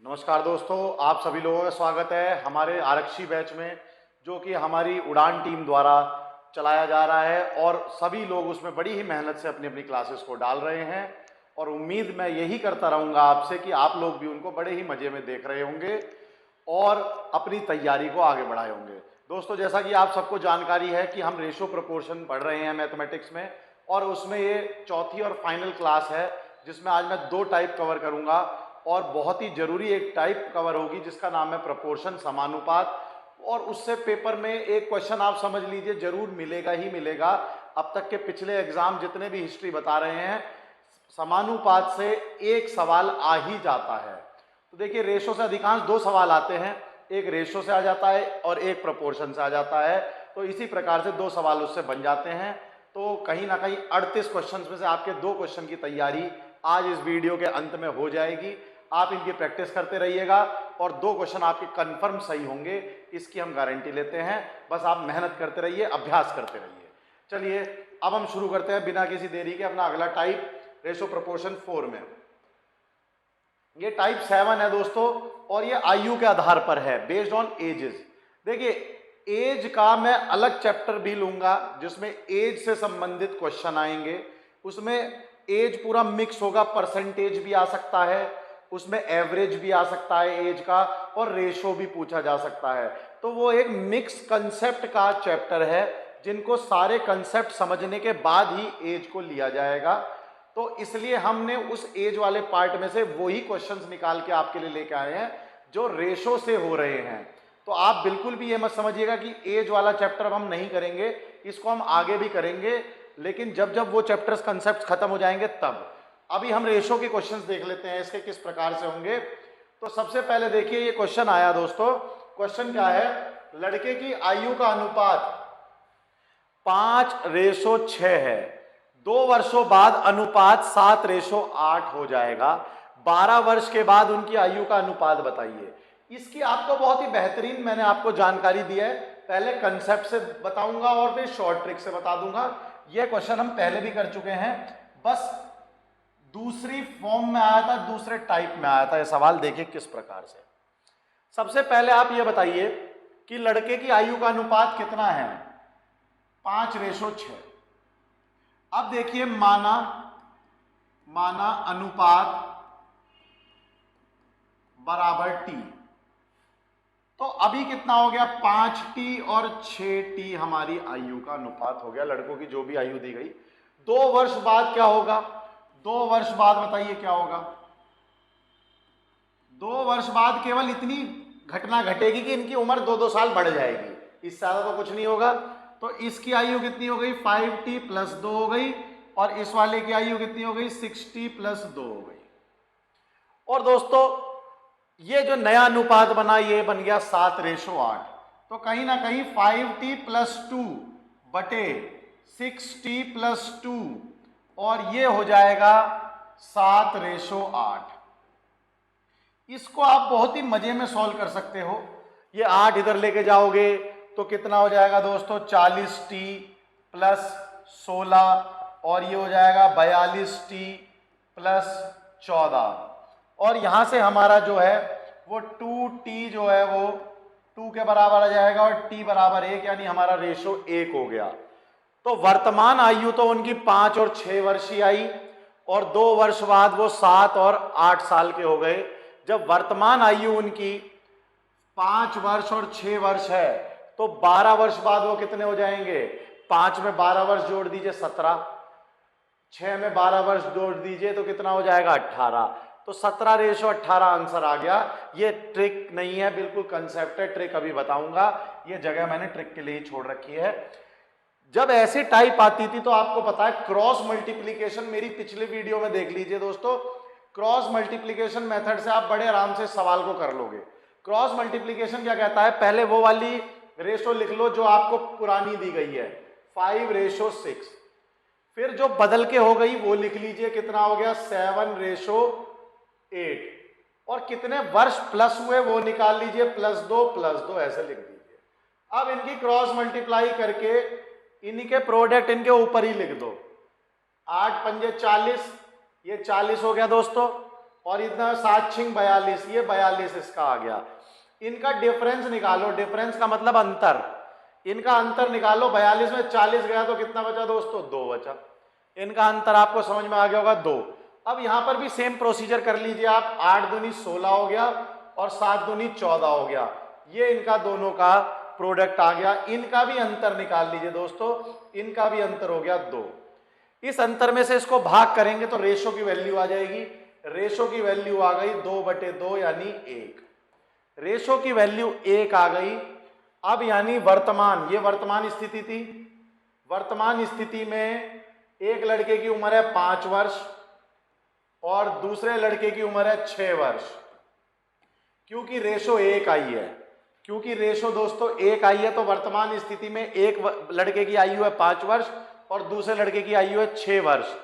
नमस्कार दोस्तों, आप सभी लोगों का स्वागत है हमारे आरक्षी बैच में, जो कि हमारी उड़ान टीम द्वारा चलाया जा रहा है और सभी लोग उसमें बड़ी ही मेहनत से अपनी अपनी क्लासेस को डाल रहे हैं। और उम्मीद मैं यही करता रहूँगा आपसे कि आप लोग भी उनको बड़े ही मज़े में देख रहे होंगे और अपनी तैयारी को आगे बढ़ाए होंगे। दोस्तों, जैसा कि आप सबको जानकारी है कि हम रेशो प्रोपोर्शन पढ़ रहे हैं मैथमेटिक्स में, और उसमें ये चौथी और फाइनल क्लास है जिसमें आज मैं 2 टाइप कवर करूँगा और बहुत ही जरूरी एक टाइप कवर होगी जिसका नाम है प्रोपोर्शन, समानुपात। और उससे पेपर में एक क्वेश्चन आप समझ लीजिए जरूर मिलेगा ही मिलेगा। अब तक के पिछले एग्जाम जितने भी हिस्ट्री बता रहे हैं, समानुपात से एक सवाल आ ही जाता है। तो देखिए, रेशो से अधिकांश 2 सवाल आते हैं, एक रेशो से आ जाता है और एक प्रोपोर्शन से आ जाता है। तो इसी प्रकार से 2 सवाल उससे बन जाते हैं। तो कहीं ना कहीं 38 क्वेश्चन में से आपके 2 क्वेश्चन की तैयारी आज इस वीडियो के अंत में हो जाएगी। आप इनकी प्रैक्टिस करते रहिएगा और 2 क्वेश्चन आपके कंफर्म सही होंगे, इसकी हम गारंटी लेते हैं। बस आप मेहनत करते रहिए, अभ्यास करते रहिए। चलिए अब हम शुरू करते हैं बिना किसी देरी के अपना अगला टाइप, रेशो प्रोपोर्शन 4 में। ये टाइप 7 है दोस्तों, और ये आयु के आधार पर है, बेस्ड ऑन एजेस। देखिए, एज का मैं अलग चैप्टर भी लूंगा जिसमें एज से संबंधित क्वेश्चन आएंगे। उसमें एज पूरा मिक्स होगा, परसेंटेज भी आ सकता है, उसमें एवरेज भी आ सकता है एज का, और रेशो भी पूछा जा सकता है। तो वो एक मिक्स कंसेप्ट का चैप्टर है जिनको सारे कंसेप्ट समझने के बाद ही एज को लिया जाएगा। तो इसलिए हमने उस एज वाले पार्ट में से वही क्वेश्चंस निकाल के आपके लिए लेके आए हैं जो रेशो से हो रहे हैं। तो आप बिल्कुल भी ये मत समझिएगा कि एज वाला चैप्टर हम नहीं करेंगे, इसको हम आगे भी करेंगे, लेकिन जब जब वो चैप्टर्स कंसेप्ट खत्म हो जाएंगे तब। अभी हम रेशो के क्वेश्चंस देख लेते हैं इसके किस प्रकार से होंगे। तो सबसे पहले देखिए, ये क्वेश्चन आया दोस्तों। क्वेश्चन क्या है? लड़के की आयु का अनुपात 5:6 है। 2 वर्षों बाद अनुपात 7:8 हो जाएगा। 12 वर्ष के बाद उनकी आयु का अनुपात बताइए। इसकी आपको बहुत ही बेहतरीन मैंने आपको जानकारी दी है। पहले कंसेप्ट से बताऊंगा और फिर शॉर्ट ट्रिक से बता दूंगा। यह क्वेश्चन हम पहले भी कर चुके हैं, बस दूसरी फॉर्म में आया था, दूसरे टाइप में आया था। यह सवाल देखिए किस प्रकार से। सबसे पहले आप यह बताइए कि लड़के की आयु का अनुपात कितना है? 5:6। अब देखिए, माना अनुपात बराबर टी। तो अभी कितना हो गया? 5t और 6t हमारी आयु का अनुपात हो गया, लड़कों की जो भी आयु दी गई। 2 वर्ष बाद क्या होगा? 2 वर्ष बाद बताइए क्या होगा? 2 वर्ष बाद केवल इतनी घटना घटेगी कि इनकी उम्र 2-2 साल बढ़ जाएगी, इससे ज्यादा तो कुछ नहीं होगा। तो इसकी आयु कितनी हो गई? 5t + 2 हो गई, और इस वाले की आयु कितनी हो गई? 6t + 2 हो गई। और दोस्तों, ये जो नया अनुपात बना, ये बन गया 7:8। तो कहीं ना कहीं 5t + 2 बटे 6t + 2, और ये हो जाएगा 7:8। इसको आप बहुत ही मजे में सॉल्व कर सकते हो। ये 8 इधर लेके जाओगे तो कितना हो जाएगा दोस्तों? 40t + 16, और ये हो जाएगा 42t + 14। और यहां से हमारा जो है वो 2t जो है वो 2 के बराबर आ जाएगा, और t बराबर 1, यानी हमारा रेशो 1 हो गया। तो वर्तमान आयु तो उनकी 5 और 6 वर्ष ही आई, और 2 वर्ष बाद वो 7 और 8 साल के हो गए। जब वर्तमान आयु उनकी 5 वर्ष और 6 वर्ष है, तो 12 वर्ष बाद वो कितने हो जाएंगे? 5 में 12 वर्ष जोड़ दीजिए 17, 6 में 12 वर्ष जोड़ दीजिए तो कितना हो जाएगा? 18। तो 17:18 आंसर आ गया। ये ट्रिक नहीं है, बिल्कुल कंसेप्ट है। ट्रिक अभी बताऊंगा, ये जगह मैंने ट्रिक के लिए ही छोड़ रखी है। जब ऐसी टाइप आती थी तो आपको पता है क्रॉस मल्टीप्लीकेशन, मेरी पिछले वीडियो में देख लीजिए दोस्तों। क्रॉस मल्टीप्लीकेशन मेथड से आप बड़े आराम से सवाल को कर लोगे। क्रॉस मल्टीप्लीकेशन क्या कहता है? पहले वो वाली रेशो लिख लो जो आपको पुरानी दी गई है, 5:6। फिर जो बदल के हो गई वो लिख लीजिए, कितना हो गया? 7:8। और कितने वर्ष प्लस हुए वो निकाल लीजिए, +2 ऐसे लिख दीजिए। अब इनकी क्रॉस मल्टीप्लाई करके इन्हीं के प्रोडक्ट इनके ऊपर ही लिख दो। 8 × 5 = 40, ये 40 हो गया दोस्तों। और इतना 7 छिंग 42, ये 42 इसका आ गया। इनका डिफरेंस निकालो, डिफरेंस का मतलब अंतर, इनका अंतर निकालो। 42 में 40 गया तो कितना बचा दोस्तों? 2 बचा। इनका अंतर आपको समझ में आ गया होगा 2। अब यहां पर भी सेम प्रोसीजर कर लीजिए आप। 8 दूनी 16 हो गया और 7 दूनी 14 हो गया। ये इनका दोनों का प्रोडक्ट आ गया। इनका भी अंतर निकाल लीजिए दोस्तों, इनका भी अंतर हो गया 2। इस अंतर में से इसको भाग करेंगे तो रेशो की वैल्यू आ जाएगी। रेशो की वैल्यू आ गई 2/2 यानी 1। रेशो की वैल्यू 1 आ गई। अब यानी वर्तमान, ये वर्तमान स्थिति थी। वर्तमान स्थिति में एक लड़के की उम्र है 5 वर्ष और दूसरे लड़के की उम्र है 6 वर्ष। क्योंकि रेशो 1 आई है, क्योंकि रेशो दोस्तों 1 आई है, तो वर्तमान स्थिति में एक लड़के की आयु है 5 वर्ष और दूसरे लड़के की आयु है 6 वर्ष।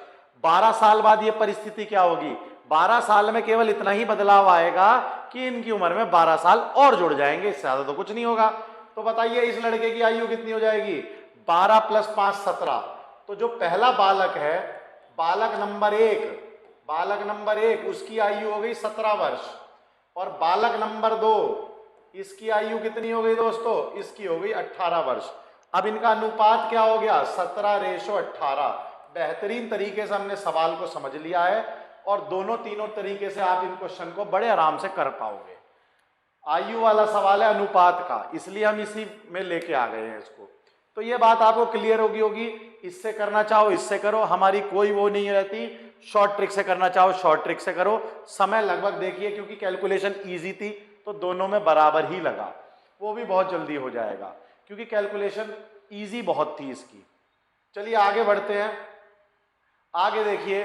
12 साल बाद ये परिस्थिति क्या होगी? 12 साल में केवल इतना ही बदलाव आएगा कि इनकी उम्र में 12 साल और जुड़ जाएंगे, इससे ज्यादा तो कुछ नहीं होगा। तो बताइए इस लड़के की आयु कितनी हो जाएगी? 12 + 5 17। तो जो पहला बालक है, बालक नंबर 1, बालक नंबर 1, उसकी आयु हो गई 17 वर्ष और बालक नंबर 2, इसकी आयु कितनी हो गई दोस्तों? इसकी हो गई 18 वर्ष। अब इनका अनुपात क्या हो गया? 17:18। बेहतरीन तरीके से हमने सवाल को समझ लिया है और दोनों तीनों तरीके से आप इन क्वेश्चन को बड़े आराम से कर पाओगे। आयु वाला सवाल है अनुपात का, इसलिए हम इसी में लेके आ गए हैं इसको। तो ये बात आपको क्लियर होगी। इससे करना चाहो इससे करो, हमारी कोई वो नहीं रहती। शॉर्ट ट्रिक से करना चाहो शॉर्ट ट्रिक से करो। समय लगभग देखिए, क्योंकि कैलकुलेशन ईजी थी तो दोनों में बराबर ही लगा, वो भी बहुत जल्दी हो जाएगा क्योंकि कैलकुलेशन ईजी बहुत थी इसकी। चलिए आगे बढ़ते हैं। आगे देखिए,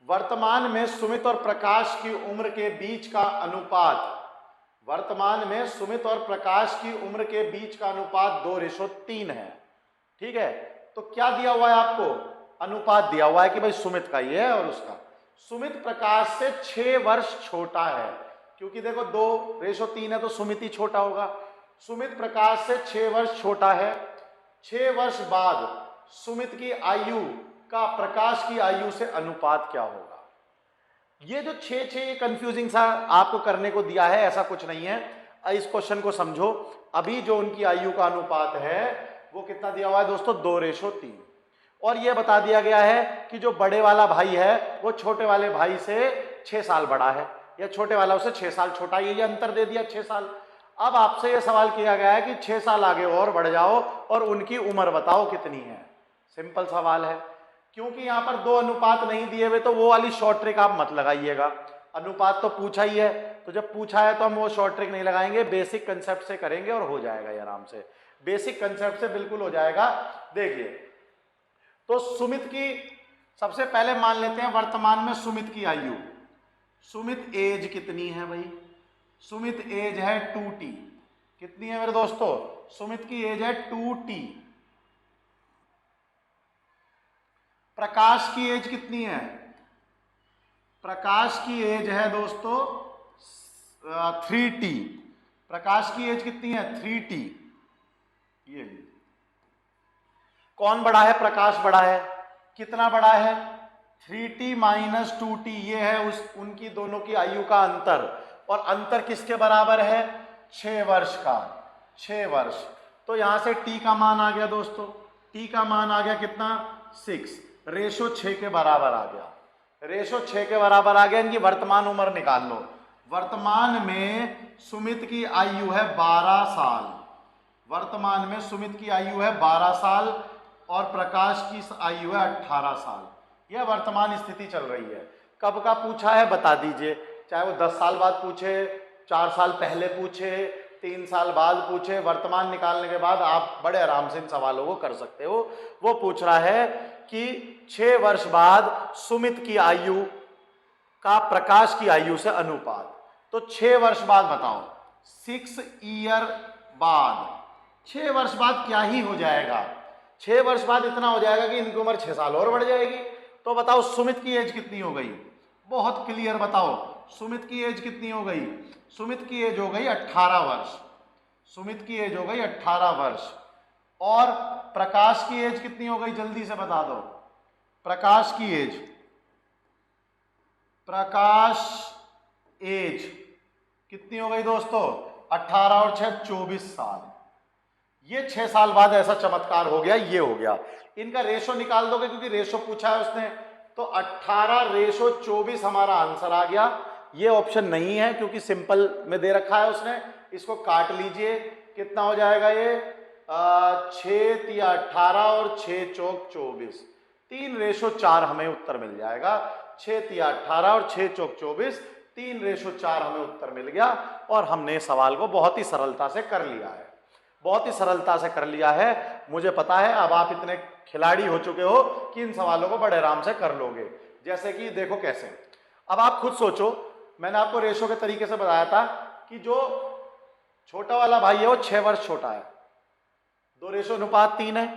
वर्तमान में सुमित और प्रकाश की उम्र के बीच का अनुपात, वर्तमान में सुमित और प्रकाश की उम्र के बीच का अनुपात 2:3 है। ठीक है, तो क्या दिया हुआ है आपको? अनुपात दिया हुआ है कि भाई सुमित का ये है और उसका। सुमित प्रकाश से 6 वर्ष छोटा है, क्योंकि देखो 2:3 है तो सुमित ही छोटा होगा। सुमित प्रकाश से 6 वर्ष छोटा है। 6 वर्ष बाद सुमित की आयु का प्रकाश की आयु से अनुपात क्या होगा? ये जो 6 कंफ्यूजिंग सा आपको करने को दिया है, ऐसा कुछ नहीं है। इस क्वेश्चन को समझो। अभी जो उनकी आयु का अनुपात है वो कितना दिया हुआ है दोस्तों? 2:3। और ये बता दिया गया है कि जो बड़े वाला भाई है वो छोटे वाले भाई से 6 साल बड़ा है या छोटे वाला उससे 6 साल छोटा है। ये अंतर दे दिया 6 साल। अब आपसे ये सवाल किया गया है कि 6 साल आगे और बढ़ जाओ और उनकी उम्र बताओ कितनी है। सिंपल सवाल है। क्योंकि यहां पर 2 अनुपात नहीं दिए हुए तो वो वाली शॉर्ट ट्रिक आप मत लगाइएगा। अनुपात तो पूछा ही है, तो जब पूछा है तो हम वो शॉर्ट ट्रिक नहीं लगाएंगे, बेसिक कंसेप्ट से करेंगे और हो जाएगा ये आराम से। बेसिक कंसेप्ट से बिल्कुल हो जाएगा। देखिए, तो सुमित की सबसे पहले मान लेते हैं वर्तमान में सुमित की आयु। सुमित एज कितनी है भाई? सुमित एज है 2t। कितनी है मेरे दोस्तों? सुमित की एज है 2t। प्रकाश की एज कितनी है? प्रकाश की एज है दोस्तों 3t। प्रकाश की एज कितनी है? 3t। ये कौन बड़ा है? प्रकाश बड़ा है। कितना बड़ा है? 3t - 2t। ये है उनकी दोनों की आयु का अंतर। और अंतर किसके बराबर है? 6 वर्ष का। 6 वर्ष। तो यहां से t का मान आ गया दोस्तों। t का मान आ गया कितना? 6। रेशो 6 के बराबर आ गया। रेशो 6 के बराबर आ गया। इनकी वर्तमान उम्र निकाल लो। वर्तमान में सुमित की आयु है 12 साल। वर्तमान में सुमित की आयु है 12 साल और प्रकाश की आयु है 18 साल। यह वर्तमान स्थिति चल रही है। कब का पूछा है बता दीजिए, चाहे वो 10 साल बाद पूछे, 4 साल पहले पूछे, 3 साल बाद पूछे। वर्तमान निकालने के बाद आप बड़े आराम से इन सवालों को कर सकते हो। वो पूछ रहा है कि 6 वर्ष बाद सुमित की आयु का प्रकाश की आयु से अनुपात। तो 6 वर्ष बाद बताओ, 6 ईयर बाद, 6 वर्ष बाद क्या ही हो जाएगा? 6 वर्ष बाद इतना हो जाएगा कि इनकी उम्र 6 साल और बढ़ जाएगी। तो बताओ सुमित की एज कितनी हो गई? बहुत क्लियर बताओ, सुमित की एज कितनी हो गई? सुमित की एज हो गई 18 वर्ष। सुमित की एज हो गई 18 वर्ष। और प्रकाश की एज कितनी हो गई? जल्दी से बता दो। प्रकाश की एज, प्रकाश एज कितनी हो गई दोस्तों? 18 और 6 24 साल। ये 6 साल बाद ऐसा चमत्कार हो गया, ये हो गया। इनका रेशो निकाल दोगे क्योंकि रेशो पूछा है उसने, तो 18:24 हमारा आंसर आ गया। ये ऑप्शन नहीं है क्योंकि सिंपल में दे रखा है उसने। इसको काट लीजिए, कितना हो जाएगा ये? 6 या 18 और 6 चौक 24, 3:4 हमें उत्तर मिल जाएगा। 6 या 18 और 6 चौक 24, 3:4 हमें उत्तर मिल गया। और हमने सवाल को बहुत ही सरलता से कर लिया है, बहुत ही सरलता से कर लिया है। मुझे पता है अब आप इतने खिलाड़ी हो चुके हो कि इन सवालों को बड़े आराम से कर लोगे। जैसे कि देखो कैसे, अब आप खुद सोचो, मैंने आपको रेशो के तरीके से बताया था कि जो छोटा वाला भाई है वो 6 वर्ष छोटा है, 2:3 है,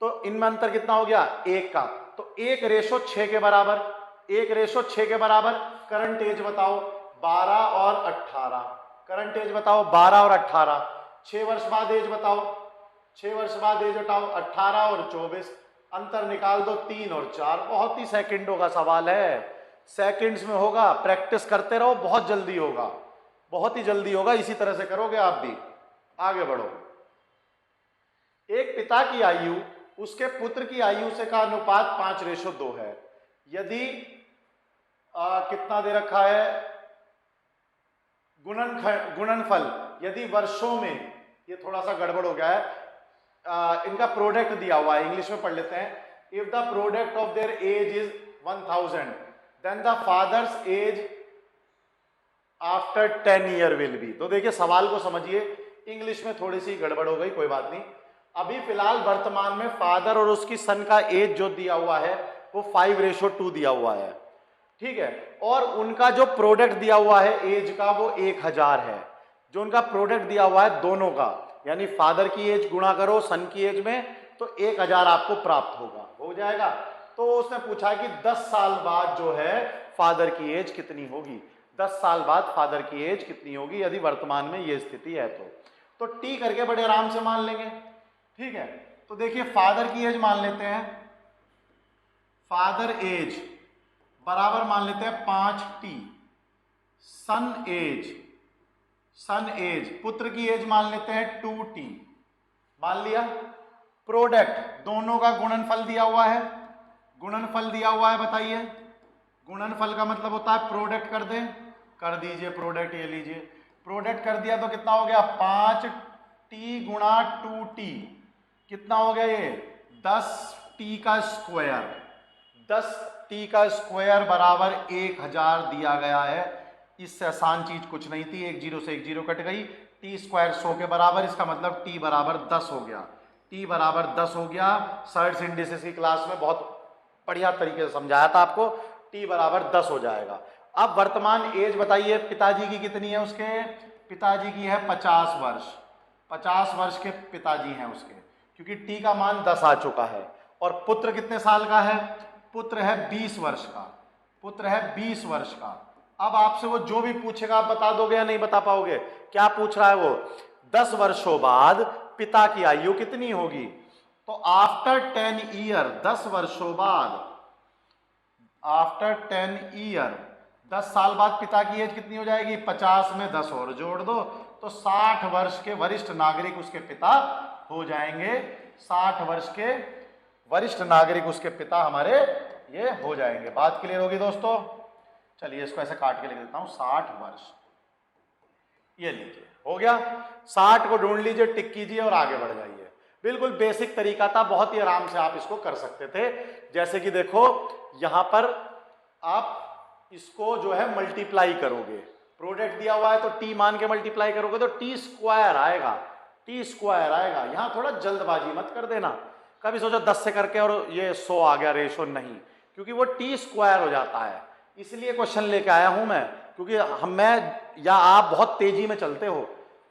तो इनमें अंतर कितना हो गया? 1 का। तो 1:6 के बराबर, 1:6 के बराबर। करंट एज बताओ 12 और 18, करंट एज बताओ 12 और 18। 6 वर्ष बाद एज बताओ, 6 वर्ष बाद एज बताओ 18 और 24, अंतर निकाल दो 3 और 4। बहुत ही सेकंडों का सवाल है, सेकंड्स में होगा, प्रैक्टिस करते रहो, बहुत जल्दी होगा, बहुत ही जल्दी होगा। इसी तरह से करोगे आप भी। आगे बढ़ो। एक पिता की आयु उसके पुत्र की आयु से का अनुपात 5:2 है। यदि कितना दे रखा है? गुणनफल, यदि वर्षों में, ये थोड़ा सा गड़बड़ हो गया है, इनका प्रोडक्ट दिया हुआ है, इंग्लिश में पढ़ लेते हैं। If the product of their age is 1000 then the father's age after 10 year will be. तो देखिए सवाल को समझिए, इंग्लिश में थोड़ी सी गड़बड़ हो गई, कोई बात नहीं। अभी फिलहाल वर्तमान में फादर और उसकी सन का एज जो दिया हुआ है वो 5:2 दिया हुआ है, ठीक है। और उनका जो प्रोडक्ट दिया हुआ है एज का वो 1000 है। जो उनका प्रोडक्ट दिया हुआ है दोनों का, यानी फादर की एज गुणा करो सन की एज में, तो 1000 आपको प्राप्त होगा, हो जाएगा। तो उसने पूछा कि 10 साल बाद जो है फादर की एज कितनी होगी, 10 साल बाद फादर की एज कितनी होगी यदि वर्तमान में ये स्थिति है तो टी करके बड़े आराम से मान लेंगे, ठीक है। तो देखिए फादर की एज मान लेते हैं, फादर एज बराबर मान लेते हैं 5t, सन एज पुत्र की एज मान लेते हैं 2t, मान लिया। प्रोडक्ट दोनों का गुणनफल दिया हुआ है, गुणनफल दिया हुआ है, बताइए गुणनफल का मतलब होता है प्रोडक्ट कर दें, कर दीजिए प्रोडक्ट, ये लीजिए प्रोडक्ट कर दिया तो कितना हो गया? 5t गुणा 2t, कितना हो गया ये? 10t का स्क्वायर, 10t का स्क्वायर बराबर 1000 दिया गया है। इससे आसान चीज कुछ नहीं थी, 1 0 से 1 0 कट गई, टी स्क्वायर 100 के बराबर, इसका मतलब t बराबर 10 हो गया, t बराबर 10 हो गया। सर्ट्स इंडिसेस की क्लास में बहुत बढ़िया तरीके से समझाया था आपको, t बराबर 10 हो जाएगा। अब वर्तमान एज बताइए पिताजी की कितनी है? उसके पिताजी की है 50 वर्ष, 50 वर्ष के पिताजी हैं उसके, क्योंकि t का मान 10 आ चुका है। और पुत्र कितने साल का है? पुत्र है 20 वर्ष का, पुत्र है 20 वर्ष का। अब आपसे वो जो भी पूछेगा आप बता दोगे या नहीं बता पाओगे? क्या पूछ रहा है वो? 10 वर्षों बाद पिता की आयु कितनी होगी? तो आफ्टर 10 ईयर, 10 वर्षों बाद, आफ्टर 10 ईयर, 10 साल बाद पिता की एज कितनी हो जाएगी? 50 में 10 और जोड़ दो तो 60 वर्ष के वरिष्ठ नागरिक उसके पिता हो जाएंगे। 60 वर्ष के वरिष्ठ नागरिक उसके पिता हमारे ये हो जाएंगे। बात क्लियर होगी दोस्तों? चलिए इसको ऐसे काट के लिख देता हूं, 60 वर्ष, ये लीजिए हो गया। 60 को ढूंढ लीजिए, टिक कीजिए और आगे बढ़ जाइए। बिल्कुल बेसिक तरीका था, बहुत ही आराम से आप इसको कर सकते थे। जैसे कि देखो यहां पर आप इसको जो है मल्टीप्लाई करोगे, प्रोडक्ट दिया हुआ है तो टी मान के मल्टीप्लाई करोगे तो टी स्क्वायर आएगा, टी स्क्वायर आएगा। यहां थोड़ा जल्दबाजी मत कर देना, कभी सोचो 10 से करके और ये 100 आ गया, रेशो नहीं, क्योंकि वो टी स्क्वायर हो जाता है। इसलिए क्वेश्चन लेके आया हूं मैं, क्योंकि मैं या आप बहुत तेजी में चलते हो।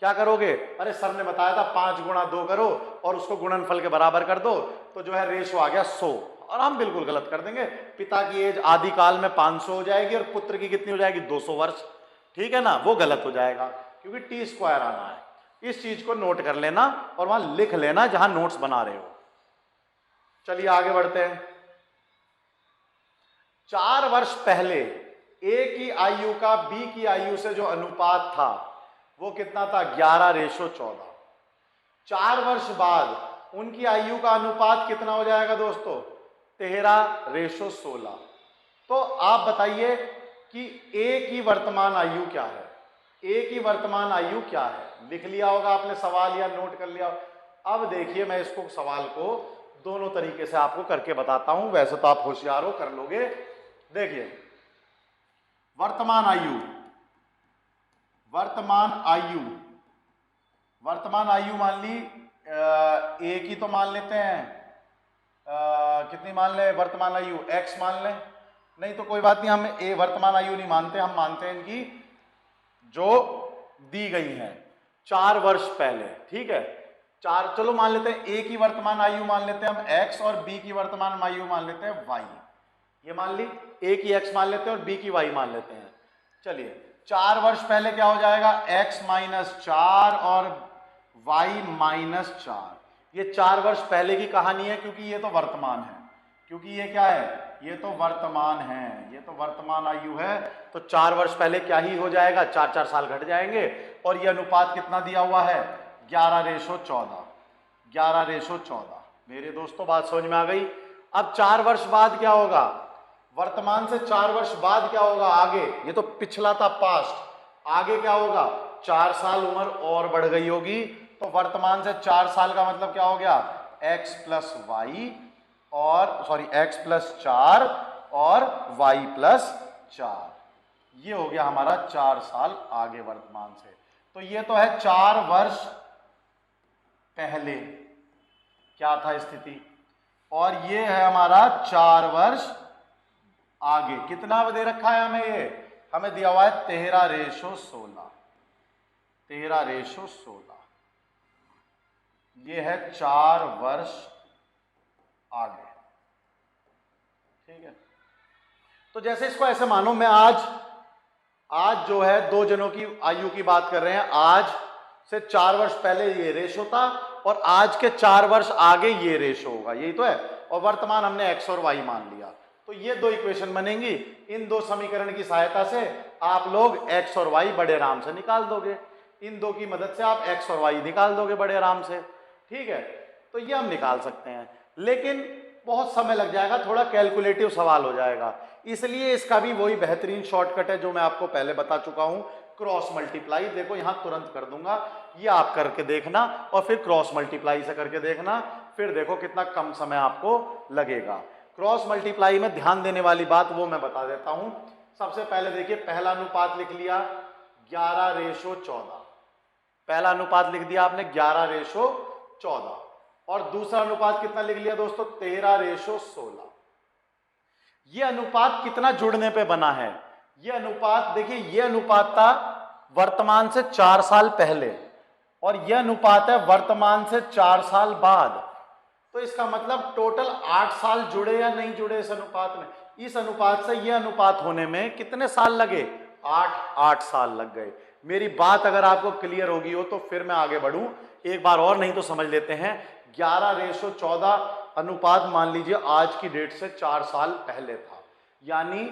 क्या करोगे? अरे सर ने बताया था 5 गुणा 2 करो और उसको गुणनफल के बराबर कर दो तो जो है रेशो आ गया 100, और हम बिल्कुल गलत कर देंगे। पिता की एज आदिकाल में 500 हो जाएगी और पुत्र की कितनी हो जाएगी? 200 वर्ष, ठीक है ना? वो गलत हो जाएगा क्योंकि टी स्क्वायर आना है। इस चीज को नोट कर लेना और वहां लिख लेना जहां नोट्स बना रहे हो। चलिए आगे बढ़ते हैं। 4 वर्ष पहले ए की आयु का बी की आयु से जो अनुपात था वो कितना था, 11:14। 4 वर्ष बाद उनकी आयु का अनुपात कितना हो जाएगा दोस्तों, 13:16। तो आप बताइए कि ए की वर्तमान आयु क्या है, ए की वर्तमान आयु क्या है। लिख लिया होगा आपने सवाल या नोट कर लिया। अब देखिए मैं इसको सवाल को दोनों तरीके से आपको करके बताता हूं, वैसे तो आप होशियार हो, कर लोगे। देखिए वर्तमान आयु, वर्तमान आयु मान ली ए की तो मान लेते हैं, कितनी मान ले वर्तमान आयु, x मान लें। नहीं तो कोई बात नहीं, हम ए वर्तमान आयु नहीं मानते, हम मानते हैं इनकी जो दी गई है 4 वर्ष पहले। ठीक है, 4, चलो मान लेते हैं ए की वर्तमान आयु मान लेते हैं हम x और b की वर्तमान आयु मान लेते हैं y। ये मान ली ए की x मान लेते हैं और b की y मान लेते हैं। चलिए 4 वर्ष पहले क्या हो जाएगा, x - 4 और y - 4। ये 4 वर्ष पहले की कहानी है, क्योंकि ये तो वर्तमान है, क्योंकि ये क्या है, ये तो वर्तमान है, ये तो वर्तमान आयु है। तो 4 वर्ष पहले क्या ही हो जाएगा, 4 साल घट जाएंगे। और ये अनुपात कितना दिया हुआ है, 11:14। 11:14। मेरे दोस्तों बात समझ में आ गई। अब 4 वर्ष बाद क्या होगा, वर्तमान से 4 वर्ष बाद क्या होगा आगे, ये तो पिछला था पास्ट, आगे क्या होगा, 4 साल उम्र और बढ़ गई होगी। तो वर्तमान से 4 साल का मतलब क्या हो गया, x + y और x + 4 और y + 4। ये हो गया हमारा 4 साल आगे वर्तमान से। तो ये तो है 4 वर्ष पहले क्या था स्थिति, और ये है हमारा 4 वर्ष आगे। कितना दे रखा है हमें, ये हमें दिया हुआ है 13:16। 13:16 ये है 4 वर्ष आगे। ठीक है, तो जैसे इसको ऐसे मानो, मैं आज जो है 2 जनों की आयु की बात कर रहे हैं, आज से 4 वर्ष पहले ये रेशो था और आज के 4 वर्ष आगे ये रेशो होगा, यही तो है। और वर्तमान हमने x और y मान लिया, तो ये 2 इक्वेशन बनेंगी। इन 2 समीकरण की सहायता से आप लोग x और y बड़े आराम से निकाल दोगे। इन 2 की मदद से आप x और y निकाल दोगे बड़े आराम से। ठीक है, तो ये हम निकाल सकते हैं, लेकिन बहुत समय लग जाएगा, थोड़ा कैलकुलेटिव सवाल हो जाएगा। इसलिए इसका भी वही बेहतरीन शॉर्टकट है जो मैं आपको पहले बता चुका हूं, क्रॉस मल्टीप्लाई। देखो यहां तुरंत कर दूंगा, ये आप करके देखना और फिर क्रॉस मल्टीप्लाई से करके देखना, फिर देखो कितना कम समय आपको लगेगा। क्रॉस मल्टीप्लाई में ध्यान देने वाली बात वो मैं बता देता हूं। सबसे पहले देखिए, पहला अनुपात लिख लिया 11:14, पहला अनुपात लिख दिया आपने 11:14, और दूसरा अनुपात कितना लिख लिया दोस्तों, 13:16। ये अनुपात कितना जुड़ने पे बना है, ये अनुपात देखिए, ये अनुपात था वर्तमान से 4 साल पहले और यह अनुपात है वर्तमान से 4 साल बाद। तो इसका मतलब टोटल 8 साल जुड़े या नहीं जुड़े इस अनुपात में। इस अनुपात से यह अनुपात होने में कितने साल लगे, 8 साल लग गए। मेरी बात अगर आपको क्लियर होगी हो तो फिर मैं आगे बढ़ूं, एक बार और नहीं तो समझ लेते हैं। 11:14 अनुपात मान लीजिए आज की डेट से 4 साल पहले था, यानी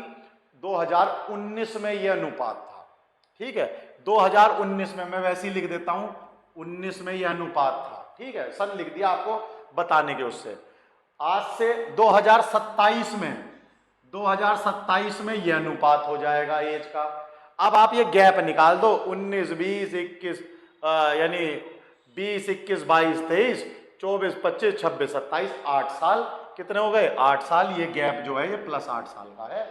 2019 में यह अनुपात था। ठीक है, 2019 में, मैं वैसे ही लिख देता हूं, 19 में यह अनुपात था। ठीक है, सन लिख दिया आपको बताने के उससे। आज से 2027 में यह अनुपात हो जाएगा एज का। अब आप ये गैप निकाल दो, 19, 20, 21, यानी 20, 21, 22, 23, 24, 25, 26, 27, 8 साल कितने हो गए, 8 साल। ये गैप जो है ये +8 साल का है,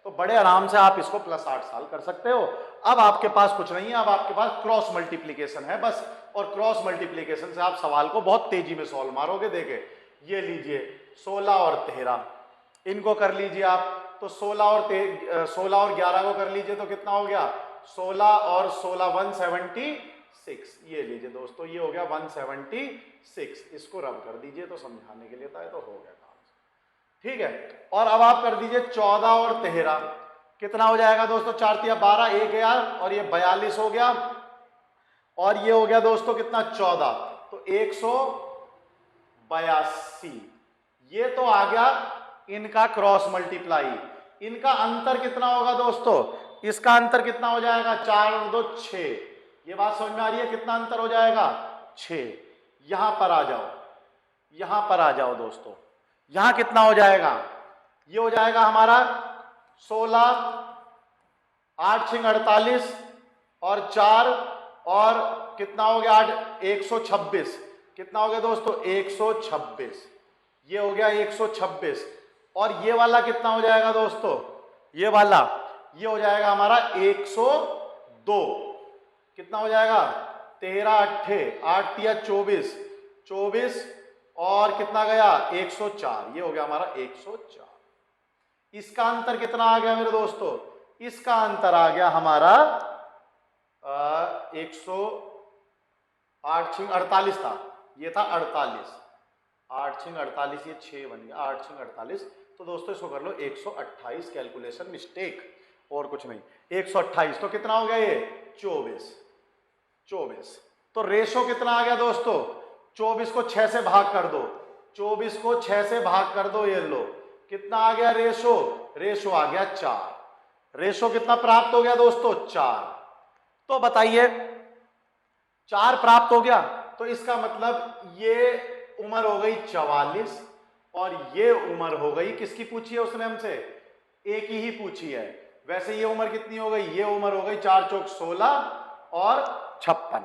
तो बड़े आराम से आप इसको +8 साल कर सकते हो। अब आपके पास कुछ नहीं है, अब आपके पास क्रॉस मल्टीप्लीकेशन है बस, और क्रॉस मल्टीप्लीकेशन से आप सवाल को बहुत तेजी में सॉल्व मारोगे। देखे, ये लीजिए 16 और 13, इनको कर लीजिए आप, तो 16 और 11 को कर लीजिए तो कितना हो गया, 16 और 16 176। ये लीजिए दोस्तों, ये हो गया 176। इसको रब कर दीजिए तो समझाने के लिए था, तो हो गया काम। ठीक है, और अब आप कर दीजिए 14 और 13, कितना हो जाएगा दोस्तों, 4 × 12, 1 गया, और ये 42 हो गया, और ये हो गया दोस्तों कितना, 14, तो 182। ये तो आ गया इनका क्रॉस मल्टीप्लाई। इनका अंतर कितना होगा दोस्तों? इसका अंतर कितना हो जाएगा? 4 और 2 6। ये बात समझ में आ रही है? कितना अंतर हो जाएगा? 6। यहां पर आ जाओ, यहां पर आ जाओ दोस्तों, यहां कितना हो जाएगा? ये हो जाएगा हमारा 16, 8 6 48 और 4 और कितना हो गया 8 126। कितना हो गया दोस्तों? 126। ये हो गया 126। और ये वाला कितना हो जाएगा दोस्तों? ये वाला ये हो जाएगा हमारा 102। कितना हो जाएगा? 13 8 8 तिया 24 24 और कितना गया? 104। ये हो गया हमारा 104। इसका अंतर कितना आ गया मेरे दोस्तों? इसका अंतर आ गया हमारा 108 6 48 था, ये था 48। 8 6 48, ये 6 बन गया, 8 6 48। तो दोस्तों इसको कर लो 128, कैलकुलेशन मिस्टेक और कुछ नहीं। 128 तो कितना हो गया? ये 24। तो रेशो कितना आ गया दोस्तों? 24 को 6 से भाग कर दो, 24 को 6 से भाग कर दो, ये लो कितना आ गया रेशो? रेशो आ गया 4। रेशो कितना प्राप्त हो गया दोस्तों? 4। तो बताइए 4 प्राप्त हो गया, तो इसका मतलब ये उम्र हो गई 44 और ये उम्र हो गई, किसकी पूछी है उसने हमसे? एक ही पूछी है। वैसे ये उम्र कितनी हो गई? ये उम्र हो गई 4 चौक 16 और 56।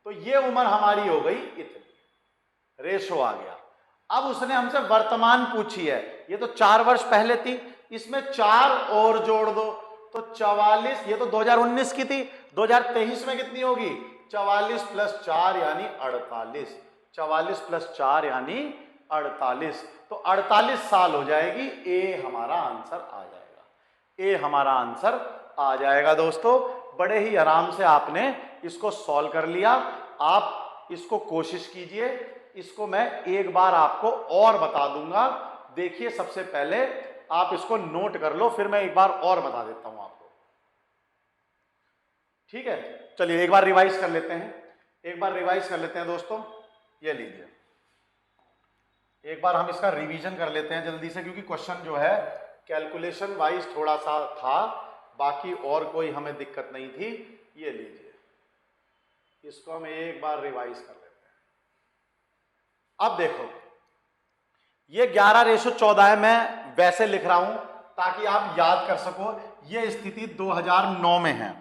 तो ये उम्र हमारी हो गई इतनी, रेशो आ गया। अब उसने हमसे वर्तमान पूछी है, ये तो 4 वर्ष पहले थी, इसमें 4 और जोड़ दो तो 44। ये तो 2019 की थी, 2023 में कितनी होगी? 44 प्लस 4 यानी 48। 44 प्लस 4 यानी 48। तो 48 साल हो जाएगी। ए हमारा आंसर आ जाएगा, ए हमारा आंसर आ जाएगा दोस्तों। बड़े ही आराम से आपने इसको सॉल्व कर लिया। आप इसको कोशिश कीजिए, इसको मैं एक बार आपको और बता दूंगा। देखिए सबसे पहले आप इसको नोट कर लो, फिर मैं एक बार और बता देता हूं आपको। ठीक है, चलिए एक बार रिवाइज कर लेते हैं, दोस्तों। ये लीजिए, एक बार हम इसका रिवीजन कर लेते हैं जल्दी से, क्योंकि क्वेश्चन जो है कैलकुलेशन वाइज थोड़ा सा था, बाकी और कोई हमें दिक्कत नहीं थी। ये लीजिए, इसको हम एक बार रिवाइज कर लेते हैं। अब देखो, ये 11:14 है, मैं वैसे लिख रहा हूं ताकि आप याद कर सको। ये स्थिति 2009 में है,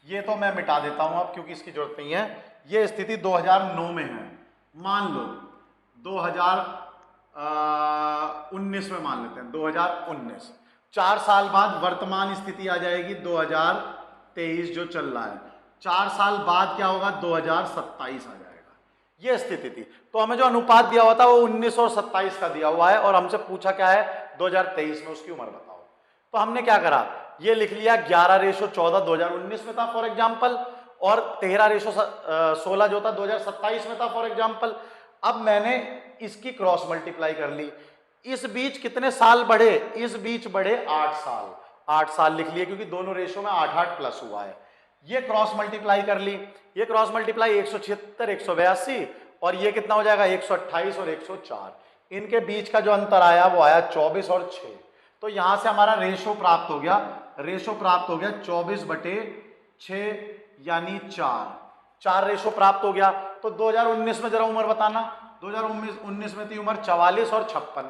ये तो मैं मिटा देता हूं अब क्योंकि इसकी जरूरत नहीं है। ये स्थिति 2009 में है, मान लो 2019 में मान लेते हैं, 2019। 4 साल बाद वर्तमान स्थिति आ जाएगी 2023 जो चल रहा है। 4 साल बाद क्या होगा? 2027 आ जाएगा। ये स्थिति थी। तो हमें जो अनुपात दिया हुआ था वो 19 और 27 का दिया हुआ है, और हमसे पूछा क्या है? 2023 में उसकी उम्र बताओ। तो हमने क्या करा? ये लिख लिया 11:14 2019 में था फॉर एग्जाम्पल, और 13:16 जो था 2027 में था फॉर एग्जाम्पल। अब मैंने इसकी क्रॉस मल्टीप्लाई कर ली। इस बीच कितने साल बढ़े? इस बीच बढ़े 8 साल। 8 साल लिख लिए क्योंकि दोनों रेशो में 8 प्लस हुआ है। ये क्रॉस मल्टीप्लाई कर ली, ये क्रॉस मल्टीप्लाई 176 182, और ये कितना हो जाएगा? 128 और 104। इनके बीच का जो अंतर आया वो आया 24 और 6। तो यहां से हमारा रेशो प्राप्त हो गया, 24/6 यानी 4 रेशो प्राप्त हो गया। तो 2019 में जरा उम्र बताना। 2019 में थी उम्र 44 और 56,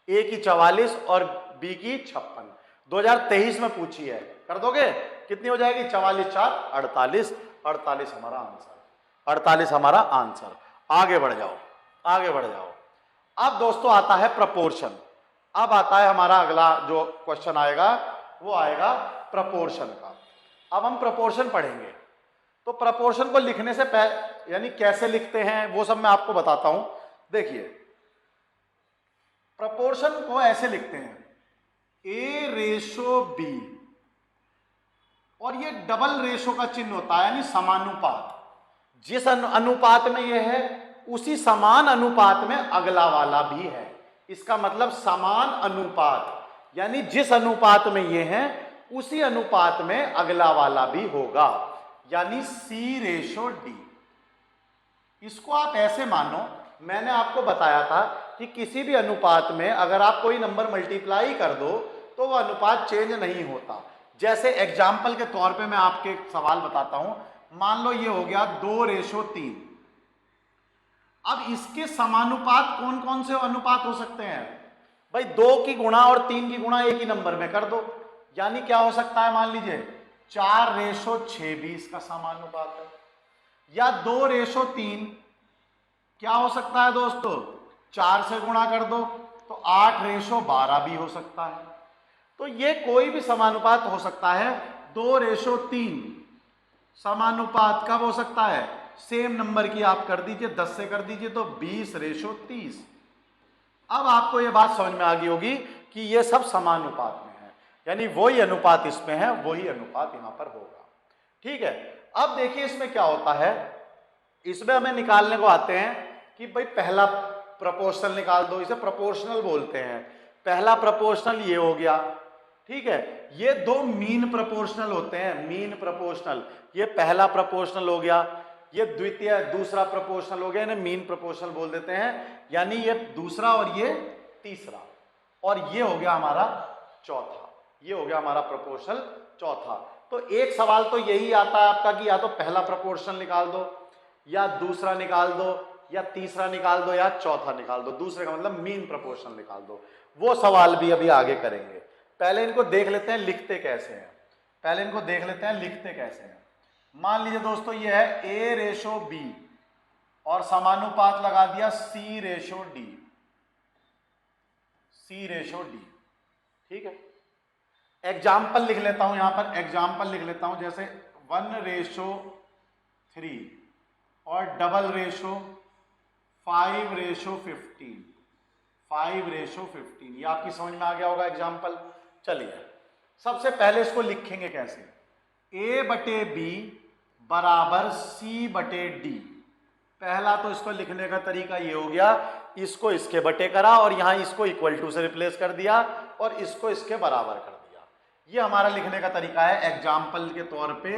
ए की 44 और बी की 56। 2023 में पूछी है, कर दोगे? कितनी हो जाएगी? 44 4 48। 48 हमारा आंसर, 48 हमारा आंसर। आगे बढ़ जाओ, आगे बढ़ जाओ। अब दोस्तों आता है प्रपोर्शन। अब आता है हमारा अगला जो क्वेश्चन आएगा वो आएगा प्रपोर्शन का। अब हम प्रपोर्शन पढ़ेंगे। तो प्रपोर्शन को लिखने से पहले, यानी कैसे लिखते हैं वो सब मैं आपको बताता हूं। देखिए, प्रपोर्शन को ऐसे लिखते हैं A/B, और ये डबल रेशो का चिन्ह होता है, यानी समानुपात। जिस अनुपात में ये है उसी समान अनुपात में अगला वाला भी है। इसका मतलब समान अनुपात, यानी जिस अनुपात में ये है उसी अनुपात में अगला वाला भी होगा, यानी C/D। इसको आप ऐसे मानो, मैंने आपको बताया था कि किसी भी अनुपात में अगर आप कोई नंबर मल्टीप्लाई कर दो तो वह अनुपात चेंज नहीं होता। जैसे एग्जाम्पल के तौर पे मैं आपके एक सवाल बताता हूं। मान लो ये हो गया 2:3। अब इसके समानुपात कौन कौन से अनुपात हो सकते हैं भाई? 2 की गुणा और 3 की गुणा एक ही नंबर में कर दो, यानी क्या हो सकता है? मान लीजिए 4:6 भी इसका समानुपात है, या 2:3 क्या हो सकता है दोस्तों? 4 से गुणा कर दो तो 8:12 भी हो सकता है। तो ये कोई भी समानुपात हो सकता है। 2:3 समानुपात कब हो सकता है? सेम नंबर की आप कर दीजिए, 10 से कर दीजिए तो 20:30। अब आपको ये बात समझ में आ गई होगी कि ये सब समानुपात में है, यानी वही अनुपात इसमें है, वही अनुपात यहां पर होगा। ठीक है, अब देखिए इसमें क्या होता है। इसमें हमें निकालने को आते हैं कि भाई पहला प्रोपोर्शनल निकाल दो, इसे प्रोपोर्शनल बोलते हैं। पहला प्रोपोर्शनल ये हो गया, ठीक है। ये दो मीन प्रोपोर्शनल होते हैं, मीन प्रोपोर्शनल। ये पहला प्रोपोर्शनल हो गया, ये द्वितीय दूसरा प्रोपोर्शनल हो गया, इन्हें मीन प्रोपोर्शनल बोल देते हैं, यानी ये दूसरा और ये तीसरा, और ये हो गया हमारा चौथा। ये हो गया हमारा प्रोपोर्शनल चौथा। तो एक सवाल तो यही आता है आपका कि या तो पहला प्रोपोर्शनल निकाल दो, या दूसरा निकाल दो, या तीसरा निकाल दो, या चौथा निकाल दो। दूसरे का मतलब मीन प्रोपोर्शनल निकाल दो। वो सवाल भी अभी आगे करेंगे। पहले इनको देख लेते हैं लिखते कैसे हैं। पहले इनको देख लेते हैं लिखते कैसे हैं। मान लीजिए दोस्तों ये है A:B और समानुपात लगा दिया C:D। C:D, ठीक है। एग्जाम्पल लिख लेता हूं, यहां पर एग्जाम्पल लिख लेता हूं, जैसे 1:3 और डबल रेशो 5:15। 5:15, ये आपकी समझ में आ गया होगा एग्जाम्पल। चलिए सबसे पहले इसको लिखेंगे कैसे? A/B बराबर C/D। पहला तो इसको लिखने का तरीका ये हो गया, इसको इसके बटे करा और यहां इसको इक्वल टू से रिप्लेस कर दिया और इसको इसके बराबर कर दिया। ये हमारा लिखने का तरीका है। एग्जाम्पल के तौर पे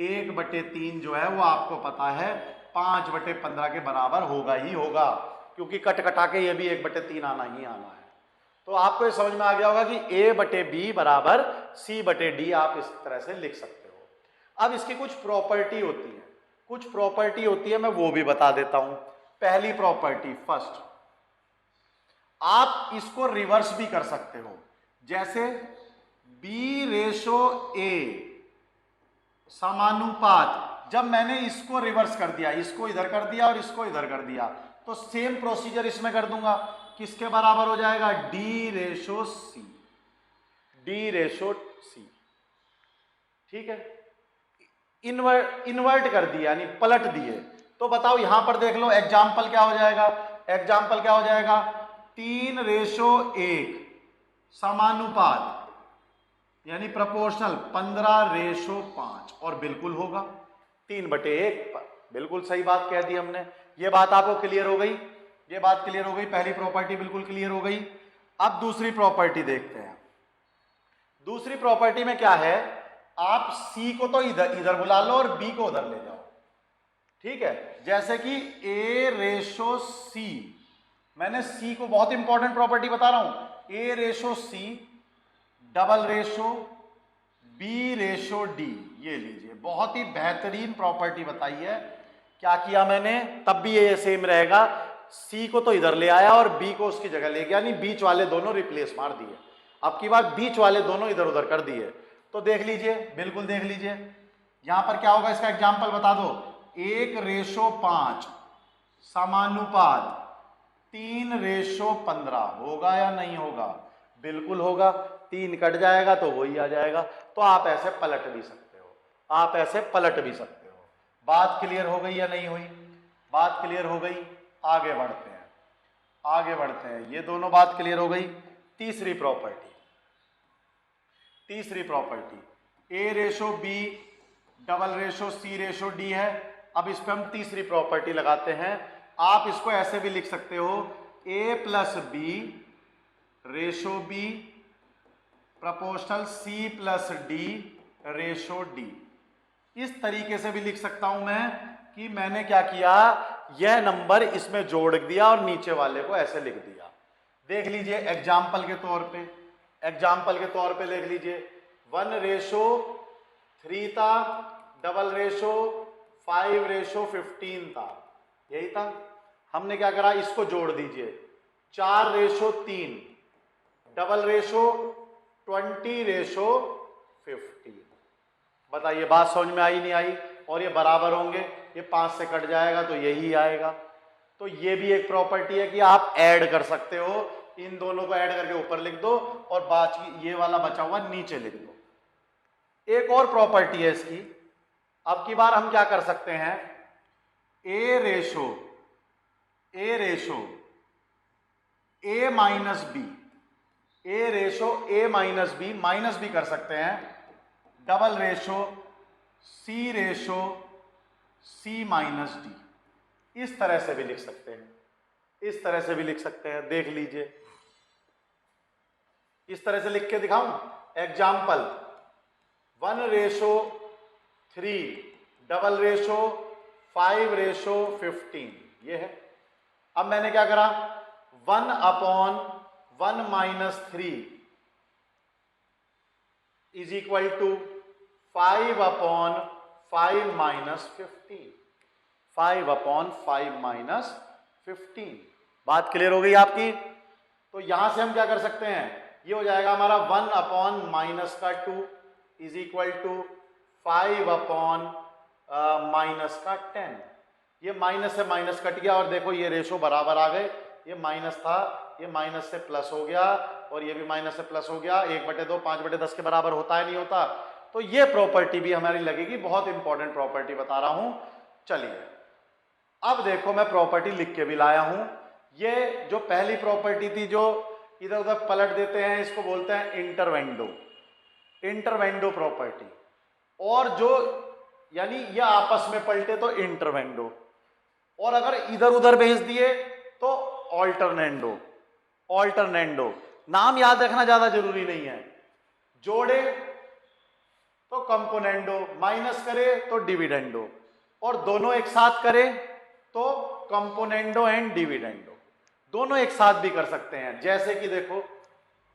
1/3 जो है वो आपको पता है 5/15 के बराबर होगा ही होगा, क्योंकि कट कटा के ये भी 1/3 आना ही आना है। तो आपको ये समझ में आ गया होगा कि A/B बराबर C/D आप इस तरह से लिख सकते हो। अब इसकी कुछ प्रॉपर्टी होती है, कुछ प्रॉपर्टी होती है, मैं वो भी बता देता हूं। पहली प्रॉपर्टी, फर्स्ट, आप इसको रिवर्स भी कर सकते हो। जैसे B:A समानुपात, जब मैंने इसको रिवर्स कर दिया, इसको इधर कर दिया और इसको इधर कर दिया, तो सेम प्रोसीजर इसमें कर दूंगा। किसके बराबर हो जाएगा? D:C। D:C, ठीक है। इन्वर्ट कर दिया, यानी पलट दिए। तो बताओ यहां पर देख लो एग्जाम्पल क्या हो जाएगा। एग्जाम्पल क्या हो जाएगा? 3:1 समानुपात यानी प्रोपोर्शनल 15:5, और बिल्कुल होगा 3/1। बिल्कुल सही बात कह दी हमने। ये बात आपको क्लियर हो गई? ये बात क्लियर हो गई, पहली प्रॉपर्टी बिल्कुल क्लियर हो गई। अब दूसरी प्रॉपर्टी देखते हैं। दूसरी प्रॉपर्टी में क्या है? आप C को तो इधर बुला लो और B को उधर ले जाओ, ठीक है। जैसे कि A:C, मैंने C को, बहुत इंपॉर्टेंट प्रॉपर्टी बता रहा हूं, A:C डबल रेशो B:D। ये लीजिए, बहुत ही बेहतरीन प्रॉपर्टी बताई है। क्या किया मैंने? तब भी ये सेम रहेगा। C को तो इधर ले आया और B को उसकी जगह ले गया, यानी बीच वाले दोनों रिप्लेस मार दिए। अब की बात, बीच वाले दोनों इधर उधर कर दिए। तो देख लीजिए, बिल्कुल देख लीजिए, यहां पर क्या होगा इसका एग्जाम्पल बता दो। 1:5 समानुपात 3:15 होगा या नहीं होगा? बिल्कुल होगा। 3 कट जाएगा तो वही आ जाएगा। तो आप ऐसे पलट भी सकते हो, आप ऐसे पलट भी सकते हो। बात क्लियर हो गई या नहीं हुई? बात क्लियर हो गई। आगे बढ़ते हैं, आगे बढ़ते हैं। ये दोनों बात क्लियर हो गई। तीसरी प्रॉपर्टी, तीसरी property A:B double ratio C:D है। अब इस पर हम तीसरी प्रॉपर्टी लगाते हैं। आप इसको ऐसे भी लिख सकते हो, A+B ratio B proportional C+D ratio D। इस तरीके से भी लिख सकता हूं मैं कि मैंने क्या किया, यह नंबर इसमें जोड़ दिया और नीचे वाले को ऐसे लिख दिया। देख लीजिए एग्जाम्पल के तौर पे लिख लीजिए 1:3 था, 5:15 था, यही था। हमने क्या करा, इसको जोड़ दीजिए 4:3, 20:15। बताइए बात समझ में आई नहीं आई? और ये बराबर होंगे, ये 5 से कट जाएगा तो यही आएगा। तो ये भी एक प्रॉपर्टी है कि आप ऐड कर सकते हो, इन दोनों को ऐड करके ऊपर लिख दो और बाकी ये वाला बचा हुआ नीचे लिख दो। एक और प्रॉपर्टी है इसकी, अब की बार हम क्या कर सकते हैं, A ratio A minus B, A ratio A minus B, minus भी कर सकते हैं, double ratio C minus D, इस तरह से भी लिख सकते हैं, इस तरह से भी लिख सकते हैं। देख लीजिए, इस तरह से लिख के दिखाऊं। एग्जाम्पल 1:3, 5:15, ये है। अब मैंने क्या करा, 1/1 - 3 इज इक्वल टू 5/5 -15, 5/5 -15। बात क्लियर हो गई आपकी? तो यहां से हम क्या कर सकते हैं, ये हो जाएगा हमारा 1/-2 इज इक्वल टू 5/-10। ये माइनस से माइनस कट गया और देखो ये रेशो बराबर आ गए। ये माइनस था, ये माइनस से प्लस हो गया और ये भी माइनस से प्लस हो गया। 1/2 5/10 के बराबर होता है नहीं होता? तो ये प्रॉपर्टी भी हमारी लगेगी, बहुत इंपॉर्टेंट प्रॉपर्टी बता रहा हूं। चलिए अब देखो, मैं प्रॉपर्टी लिख के भी लाया हूं। ये जो पहली प्रॉपर्टी थी जो इधर उधर पलट देते हैं, इसको बोलते हैं इंटरवेंडो प्रॉपर्टी। और जो यानी ये आपस में पलटे तो इंटरवेंडो, और अगर इधर उधर भेज दिए तो ऑल्टरनेंडो। नाम याद रखना ज्यादा जरूरी नहीं है। जोड़े तो कंपोनेंडो, माइनस करे तो डिविडेंडो, और दोनों एक साथ करे तो कंपोनेंडो एंड डिविडेंडो। दोनों एक साथ भी कर सकते हैं। जैसे कि देखो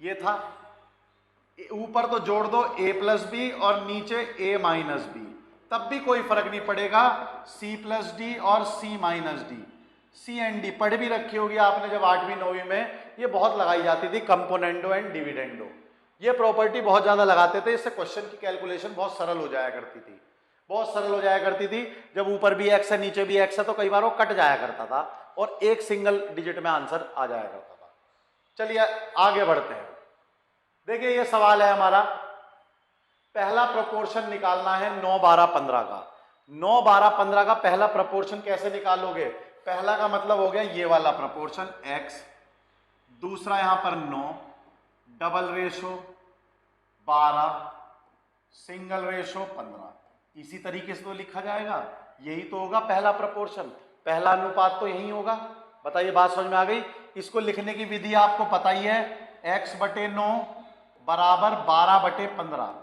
ये था, ऊपर तो जोड़ दो a+b और नीचे a-b, तब भी कोई फर्क नहीं पड़ेगा। c+d और c-d, सी एंड डी पढ़ भी रखी होगी आपने जब 8वीं 9वीं में। ये बहुत लगाई जाती थी, कंपोनेंडो एंड डिविडेंडो। ये प्रॉपर्टी बहुत ज्यादा लगाते थे, इससे क्वेश्चन की कैलकुलेशन बहुत सरल हो जाया करती थी, बहुत सरल हो जाया करती थी। जब ऊपर भी x है नीचे भी x है तो कई बार वो कट जाया करता था और एक सिंगल डिजिट में आंसर आ जाया करता था। चलिए आगे बढ़ते हैं। देखिए ये सवाल है हमारा, पहला प्रोपोर्शन निकालना है 9 12 15 का। 9 12 15 का पहला प्रोपोर्शन कैसे निकालोगे? पहला का मतलब हो गया ये वाला प्रोपोर्शन x, दूसरा यहां पर 9, डबल रेशो 12, सिंगल रेशो 15। इसी तरीके से तो लिखा जाएगा, यही तो होगा पहला प्रोपोर्शन, पहला अनुपात तो यही होगा। बताइए बात समझ में आ गई? इसको लिखने की विधि आपको पता ही है, x/9 बराबर 12/15,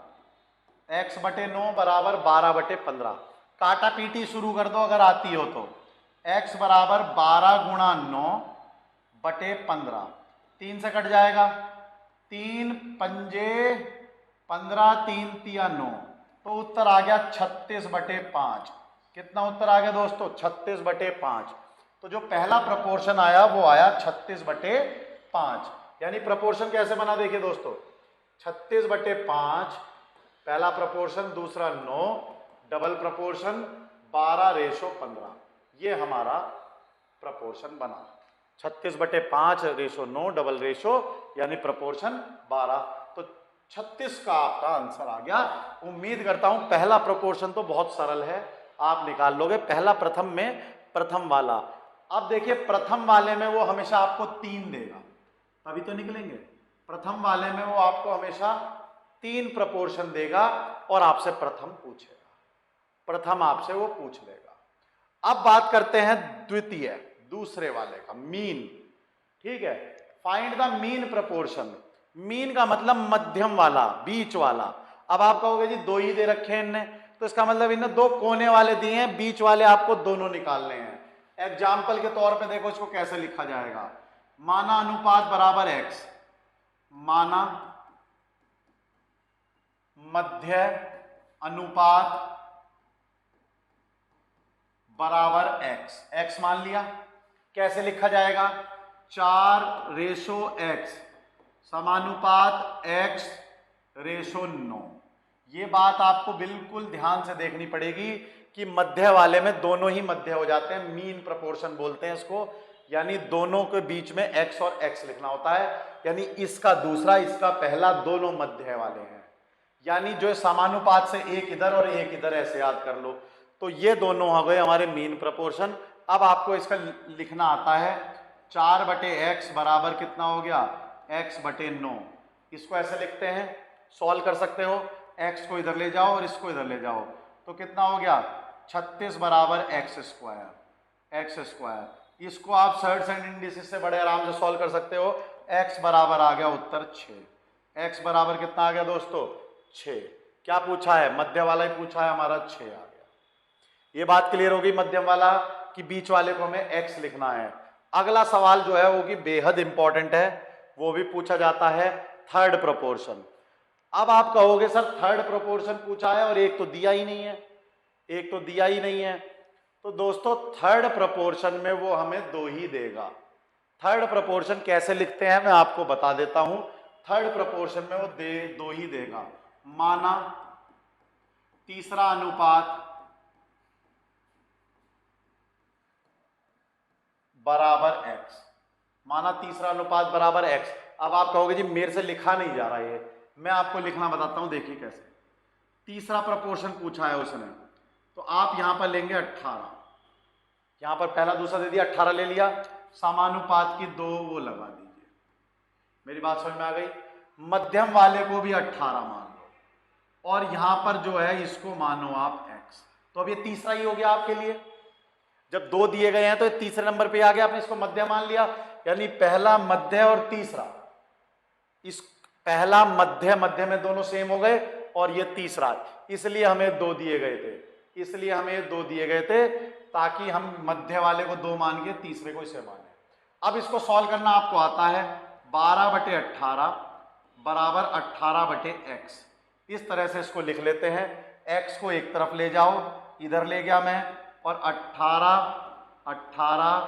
x/9 बराबर 12/15। काटा पीटी शुरू कर दो अगर आती हो तो। x बराबर 12 गुणा 9/15, 3 से कट जाएगा, 3 पंजे 15, 3 तिया 9, तो उत्तर आ गया 36/5। कितना उत्तर आ गया दोस्तों? 36/5। तो जो पहला प्रपोर्शन आया वो आया 36/5। यानी प्रपोर्शन कैसे बना देखिए दोस्तों, 36/5 पहला प्रपोर्शन, दूसरा 9, डबल प्रपोर्शन 12:15। ये हमारा प्रपोर्शन बना 36/5:9 डबल रेशो यानी प्रपोर्शन 12। तो 36 का आपका आंसर आ गया। उम्मीद करता हूं पहला प्रपोर्शन तो बहुत सरल है, आप निकाल लोगे। पहला प्रथम में प्रथम वाला। अब देखिए प्रथम वाले में वो हमेशा आपको 3 देगा, तभी तो निकलेंगे। प्रथम वाले में वो आपको हमेशा 3 प्रपोर्शन देगा और आपसे प्रथम पूछेगा, प्रथम आपसे वो पूछ लेगा। अब बात करते हैं द्वितीय, दूसरे वाले का, मीन। ठीक है, find the mean proportion. Mean का मतलब मध्यम वाला, बीच वाला। अब आप कहोगे जी 2 ही दे रखे हैं इनने, तो इसका मतलब इन दो कोने वाले दिए हैं, बीच वाले आपको दोनों निकालने हैं। एग्जाम्पल के तौर पे देखो इसको कैसे लिखा जाएगा। माना अनुपात बराबर एक्स, माना मध्य अनुपात बराबर एक्स, एक्स मान लिया। कैसे लिखा जाएगा? 4:x समानुपात x/9। ये बात आपको बिल्कुल ध्यान से देखनी पड़ेगी कि मध्य वाले में दोनों ही मध्य हो जाते हैं, मीन प्रोपोर्शन बोलते हैं इसको, यानी दोनों के बीच में x और x लिखना होता है, यानी इसका दूसरा इसका पहला दोनों मध्य वाले हैं, यानी जो समानुपात से एक इधर और एक इधर, ऐसे याद कर लो। तो ये दोनों हो गए हमारे मीन प्रोपोर्शन। अब आपको इसका लिखना आता है 4/x बराबर कितना हो गया? x/9। इसको ऐसे लिखते हैं, सॉल्व कर सकते हो। x को इधर ले जाओ और इसको इधर ले जाओ, तो कितना हो गया? 36 बराबर x²। इसको आप सर्ड्स एंड इंडिसेस से बड़े आराम से सॉल्व कर सकते हो। x बराबर आ गया उत्तर 6। x बराबर कितना आ गया दोस्तों? 6। क्या पूछा है? मध्य वाला ही पूछा है हमारा, 6 आ गया। ये बात क्लियर होगी मध्यम वाला कि बीच वाले को हमें x लिखना है। अगला सवाल जो है वो कि बेहद इंपॉर्टेंट है, वो भी पूछा जाता है, थर्ड प्रोपोर्शन। अब आप कहोगे सर थर्ड प्रोपोर्शन पूछा है और एक तो दिया ही नहीं है, एक तो दिया ही नहीं है। तो दोस्तों थर्ड प्रोपोर्शन में वो हमें 2 ही देगा। थर्ड प्रोपोर्शन कैसे लिखते हैं मैं आपको बता देता हूं। थर्ड प्रोपोर्शन में वो 2 ही देगा। माना तीसरा अनुपात बराबर x, माना तीसरा अनुपात बराबर x। अब आप कहोगे जी मेरे से लिखा नहीं जा रहा है, मैं आपको लिखना बताता हूं, देखिए कैसे। तीसरा प्रोपोर्शन पूछा है उसने, तो आप यहां पर लेंगे 18, यहां पर पहला दूसरा दे दिया, 18 ले लिया, समानुपात की 2 वो लगा दीजिए। मेरी बात समझ में आ गई? मध्यम वाले को भी 18 मान लो और यहां पर जो है इसको मानो आप x। तो अब ये तीसरा ही हो गया आपके लिए। जब 2 दिए गए हैं तो तीसरे नंबर पे आ गया, आपने इसको मध्य मान लिया, यानी पहला मध्य और तीसरा, इस पहला मध्य मध्य में दोनों सेम हो गए और ये तीसरा, इसलिए हमें 2 दिए गए थे, इसलिए हमें 2 दिए गए थे ताकि हम मध्य वाले को 2 मान के तीसरे को इसे माने। अब इसको सॉल्व करना आपको आता है। 12/18 बराबर 18/x। इस तरह से इसको लिख लेते हैं। x को एक तरफ ले जाओ, इधर ले गया मैं, और 18/12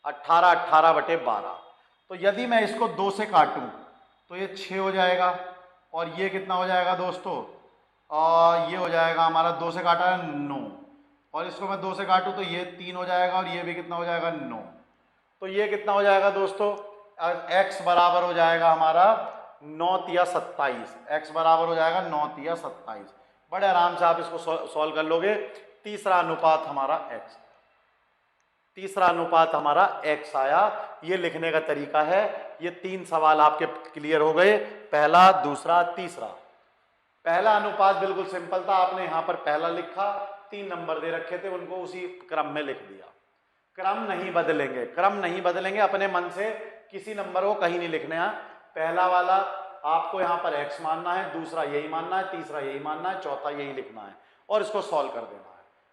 18/12। तो यदि मैं इसको 2 से काटूं तो ये 6 हो जाएगा और ये कितना हो जाएगा दोस्तों? ये हो जाएगा हमारा 2 से काटा है 9, और इसको मैं 2 से काटूं तो ये 3 हो जाएगा और ये भी कितना हो जाएगा? 9। तो ये कितना हो जाएगा दोस्तों? x बराबर हो जाएगा हमारा 9×3=27। x बराबर हो जाएगा 9×3=27। बड़े आराम से आप इसको सॉल्व कर लोगे। तीसरा अनुपात हमारा x, तीसरा अनुपात हमारा x आया। ये लिखने का तरीका है। ये 3 सवाल आपके क्लियर हो गए, पहला, दूसरा, तीसरा। पहला अनुपात बिल्कुल सिंपल था, आपने यहां पर पहला लिखा, 3 नंबर दे रखे थे, उनको उसी क्रम में लिख दिया। क्रम नहीं बदलेंगे, क्रम नहीं बदलेंगे, अपने मन से किसी नंबर को कहीं नहीं लिखने हैं। पहला वाला आपको यहां पर x मानना है, दूसरा यही मानना है, तीसरा यही मानना है, चौथा यही लिखना है और इसको सॉल्व कर देना है।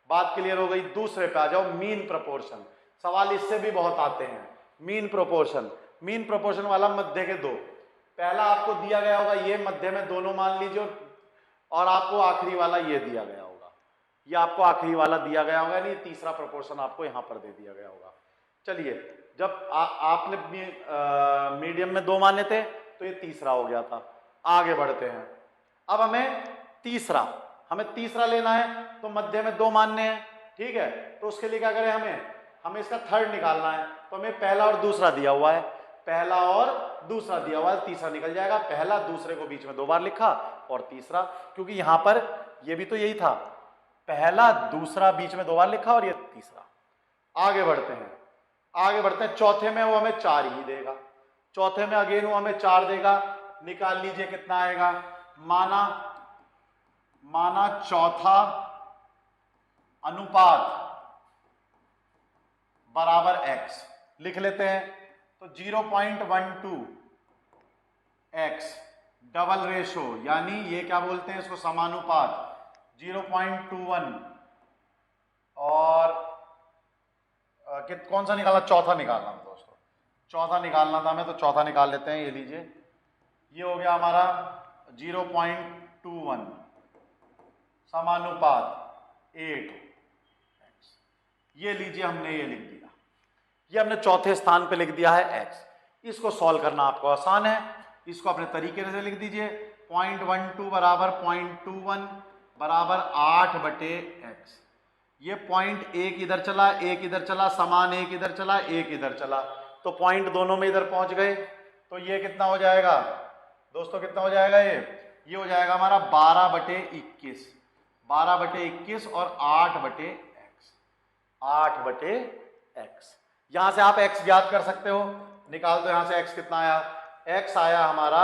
बात क्लियर हो गई। दूसरे पे आ जाओ, मीन प्रोपोर्शन। सवाल इससे भी बहुत आते हैं। मीन प्रोपोर्शन, मीन प्रोपोर्शन वाला मध्य के 2। पहला आपको दिया गया होगा, ये मध्य में दोनों मान लीजिए, और आपको आखिरी वाला ये दिया गया होगा, ये आपको आखिरी वाला दिया गया होगा, नहीं तीसरा प्रोपोर्शन आपको यहां पर दे दिया गया होगा। चलिए, जब आपने मीडियम में 2 माने थे तो ये तीसरा हो गया था। आगे बढ़ते हैं। अब हमें तीसरा लेना है, तो मध्य में 2 मानने हैं, ठीक है। तो उसके लिए क्या करें, हमें इसका थर्ड निकालना है। तो हमें पहला और दूसरा दिया हुआ है, पहला और दूसरा दिया हुआ है, तीसरा निकल जाएगा। पहला दूसरे को बीच में 2 बार लिखा और तीसरा, क्योंकि यहां पर ये भी तो यही था, पहला दूसरा बीच में 2 बार लिखा और ये तीसरा। आगे बढ़ते हैं, चौथे में वो हमें 4 ही देगा, चौथे में अगेन वो हमें 4 देगा। निकाल लीजिए कितना आएगा। माना चौथा अनुपात बराबर x लिख लेते हैं। तो 0.12x डबल रेशो, यानी ये क्या बोलते हैं इसको, समानुपात 0.21। और कौन सा निकालना, चौथा निकालना था दोस्तों, चौथा निकालना था हमें, तो चौथा निकाल लेते हैं। ये लीजिए, ये हो गया हमारा 0.21 समानुपात 8। ये लीजिए, हमने ये लिख दिया, ये हमने चौथे स्थान पे लिख दिया है x। इसको सॉल्व करना आपको आसान है, इसको अपने तरीके से लिख दीजिए। 0.12 बराबर 0.21 बराबर 8/x। ये पॉइंट एक इधर चला, एक इधर चला, समान एक इधर चला, एक इधर चला, तो पॉइंट दोनों में इधर पहुंच गए। तो ये कितना हो जाएगा दोस्तों, कितना हो जाएगा, ये हो जाएगा हमारा 12/21। 12/21 और 8/x, 8/x। यहां से आप x ज्ञात कर सकते हो, निकाल दो। यहां से x कितना आया, x आया हमारा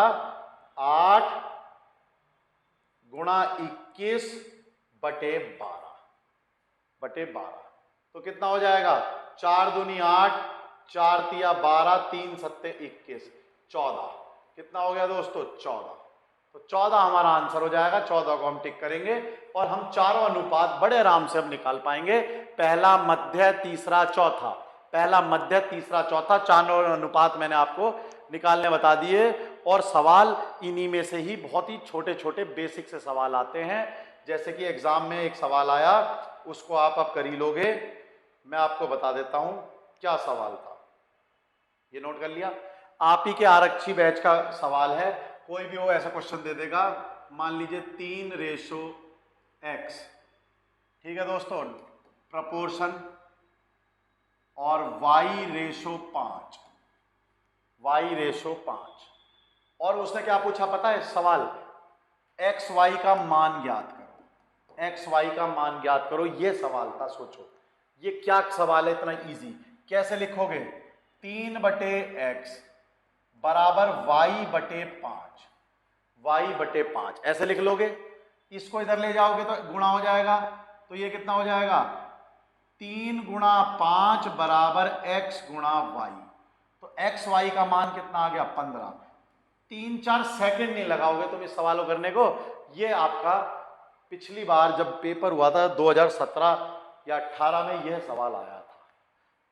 8 गुणा 21/12। तो कितना हो जाएगा, 4 दूनी 8, 4 तिया 12, 3 सत्ते 21, 14। कितना हो गया दोस्तों, 14। तो 14 हमारा आंसर हो जाएगा। 14 को हम टिक करेंगे और हम चारों अनुपात बड़े आराम से हम निकाल पाएंगे। पहला, मध्य, तीसरा, चौथा। पहला, मध्य, तीसरा, चौथा, चारों अनुपात मैंने आपको निकालने बता दिए। और सवाल इन्हीं में से ही, बहुत ही छोटे छोटे बेसिक से सवाल आते हैं। जैसे कि एग्जाम में एक सवाल आया, उसको आप अब कर ही लोगे। मैं आपको बता देता हूं क्या सवाल था, ये नोट कर लिया। आप ही के आरक्षी बैच का सवाल है, कोई भी वो ऐसा क्वेश्चन दे देगा। मान लीजिए 3:x, ठीक है दोस्तों, प्रपोर्शन, और y/5, y/5। और उसने क्या पूछा पता है सवाल, x y का मान ज्ञात करो, x y का मान ज्ञात करो, ये सवाल था। सोचो ये क्या सवाल है, इतना इजी कैसे लिखोगे। 3/x बराबर y/5, y/5 ऐसे लिख लोगे। इसको इधर ले जाओगे तो गुणा हो जाएगा, तो ये कितना हो जाएगा, 3 गुणा 5 बराबर x गुणा y। तो x y का मान कितना आ गया, 15। 3-4 सेकंड नहीं लगाओगे तुम इस सवाल को करने को। ये आपका पिछली बार जब पेपर हुआ था 2017 या 18 में यह सवाल आया था।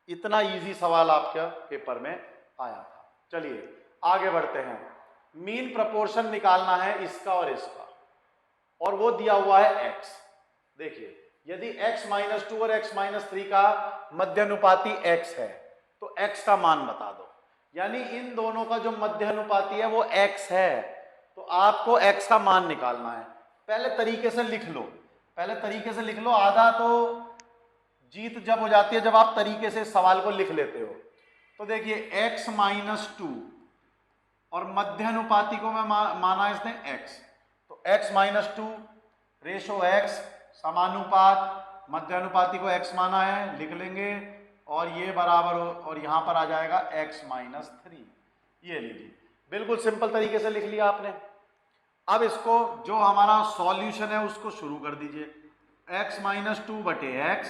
इतना इजी सवाल आपके पेपर में आया था। चलिए आगे बढ़ते हैं। मीन प्रपोर्शन निकालना है इसका और इसका, और वो दिया हुआ है x। देखिए यदि x-2 और x-3 का मध्यानुपाती x है तो x का मान बता दो। यानी इन दोनों का जो मध्यानुपाती है वो x है, तो आपको x का मान निकालना है। पहले तरीके से लिख लो, पहले तरीके से लिख लो। आधा तो जीत जब हो जाती है जब आप तरीके से सवाल को लिख लेते हो। तो देखिए x-2 और मध्यानुपाती को मैं माना इसने x, तो x-2 रेशो x समानुपात, मध्यानुपाती को x माना है, लिख लेंगे। और ये बराबर हो, और यहां पर आ जाएगा x-3। ये लीजिए, बिल्कुल सिंपल तरीके से लिख लिया आपने। अब इसको जो हमारा सॉल्यूशन है उसको शुरू कर दीजिए। x-2/x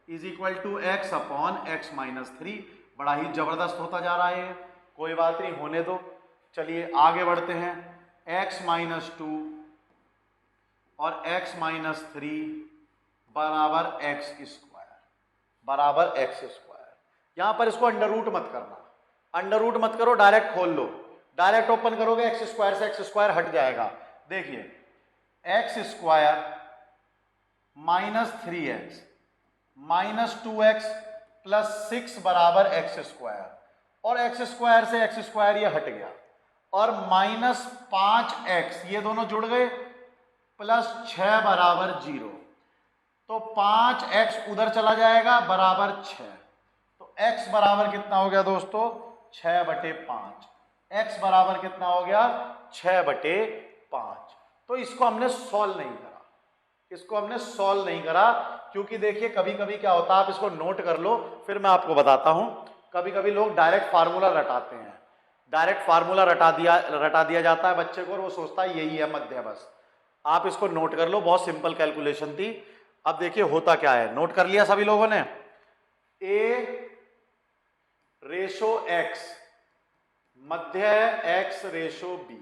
is equal to x upon x-3। बड़ा ही जबरदस्त होता जा रहा है, कोई बात नहीं, होने दो। चलिए आगे बढ़ते हैं। x-2 और x-3 बराबर x², बराबर x²। यहां पर इसको अंडर रूट मत करना, अंडर रूट मत करो, डायरेक्ट खोल लो। डायरेक्ट ओपन करोगे x² से x² हट जाएगा। देखिए x² -3x -2x + 6 बराबर x², और x² से x² ये हट गया, और -5x ये दोनों जुड़ गए, +6 बराबर 0। तो 5x उधर चला जाएगा बराबर 6। तो x बराबर कितना हो गया दोस्तों, 6/5। x बराबर कितना हो गया, 6/5। तो इसको हमने सॉल्व नहीं करा, इसको हमने सॉल्व नहीं करा, क्योंकि देखिए कभी कभी क्या होता है, आप इसको नोट कर लो फिर मैं आपको बताता हूं। कभी कभी लोग डायरेक्ट फार्मूला रटाते हैं, डायरेक्ट फार्मूला रटा दिया जाता है बच्चे को, और वो सोचता है यही है मध्य। बस आप इसको नोट कर लो, बहुत सिंपल कैलकुलेशन थी। अब देखिए होता क्या है, नोट कर लिया सभी लोगों ने। a/x मध्य x/b,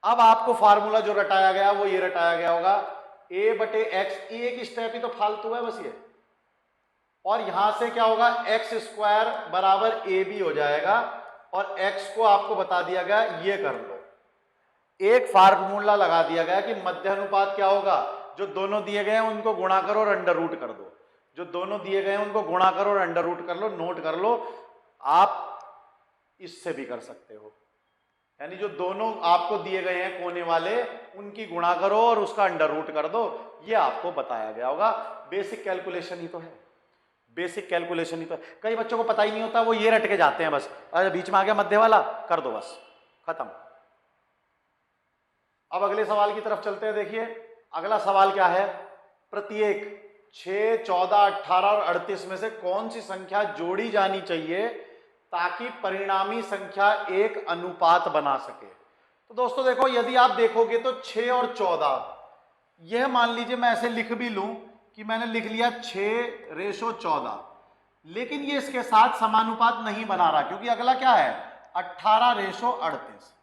अब आपको फार्मूला जो रटाया गया वो ये रटाया गया होगा, a बटे एक्स, एक स्टेप ही तो फालतू है बस ये, और यहां से क्या होगा, एक्स स्क्वायर बराबर ए बी हो जाएगा, और x को आपको बता दिया गया ये कर लो। एक फार्मूला लगा दिया गया कि मध्य अनुपात क्या होगा, जो दोनों दिए गए हैं उनको गुणा करो और अंडर रूट कर दो, जो दोनों दिए गए हैं उनको गुणा करो और अंडर रूट कर लो, नोट कर लो। आप इससे भी कर सकते हो, यानी जो दोनों आपको दिए गए हैं कोने वाले उनकी गुणा करो और उसका अंडर रूट कर दो, ये आपको बताया गया होगा। बेसिक कैलकुलेशन ही तो है, बेसिक कैलकुलेशन ही तो है। कई बच्चों को पता ही नहीं होता, वो ये रट के जाते हैं बस, अरे बीच में आ गया मध्य वाला, कर दो बस, खत्म। अब अगले सवाल की तरफ चलते हैं। देखिए अगला सवाल क्या है, प्रत्येक 6, 14, 18 और 38 में से कौन सी संख्या जोड़ी जानी चाहिए ताकि परिणामी संख्या एक अनुपात बना सके। तो दोस्तों देखो, यदि आप देखोगे तो 6 और 14, यह मान लीजिए मैं ऐसे लिख भी लूं कि मैंने लिख लिया 6:14, लेकिन ये इसके साथ समानुपात नहीं बना रहा, क्योंकि अगला क्या है 18:38।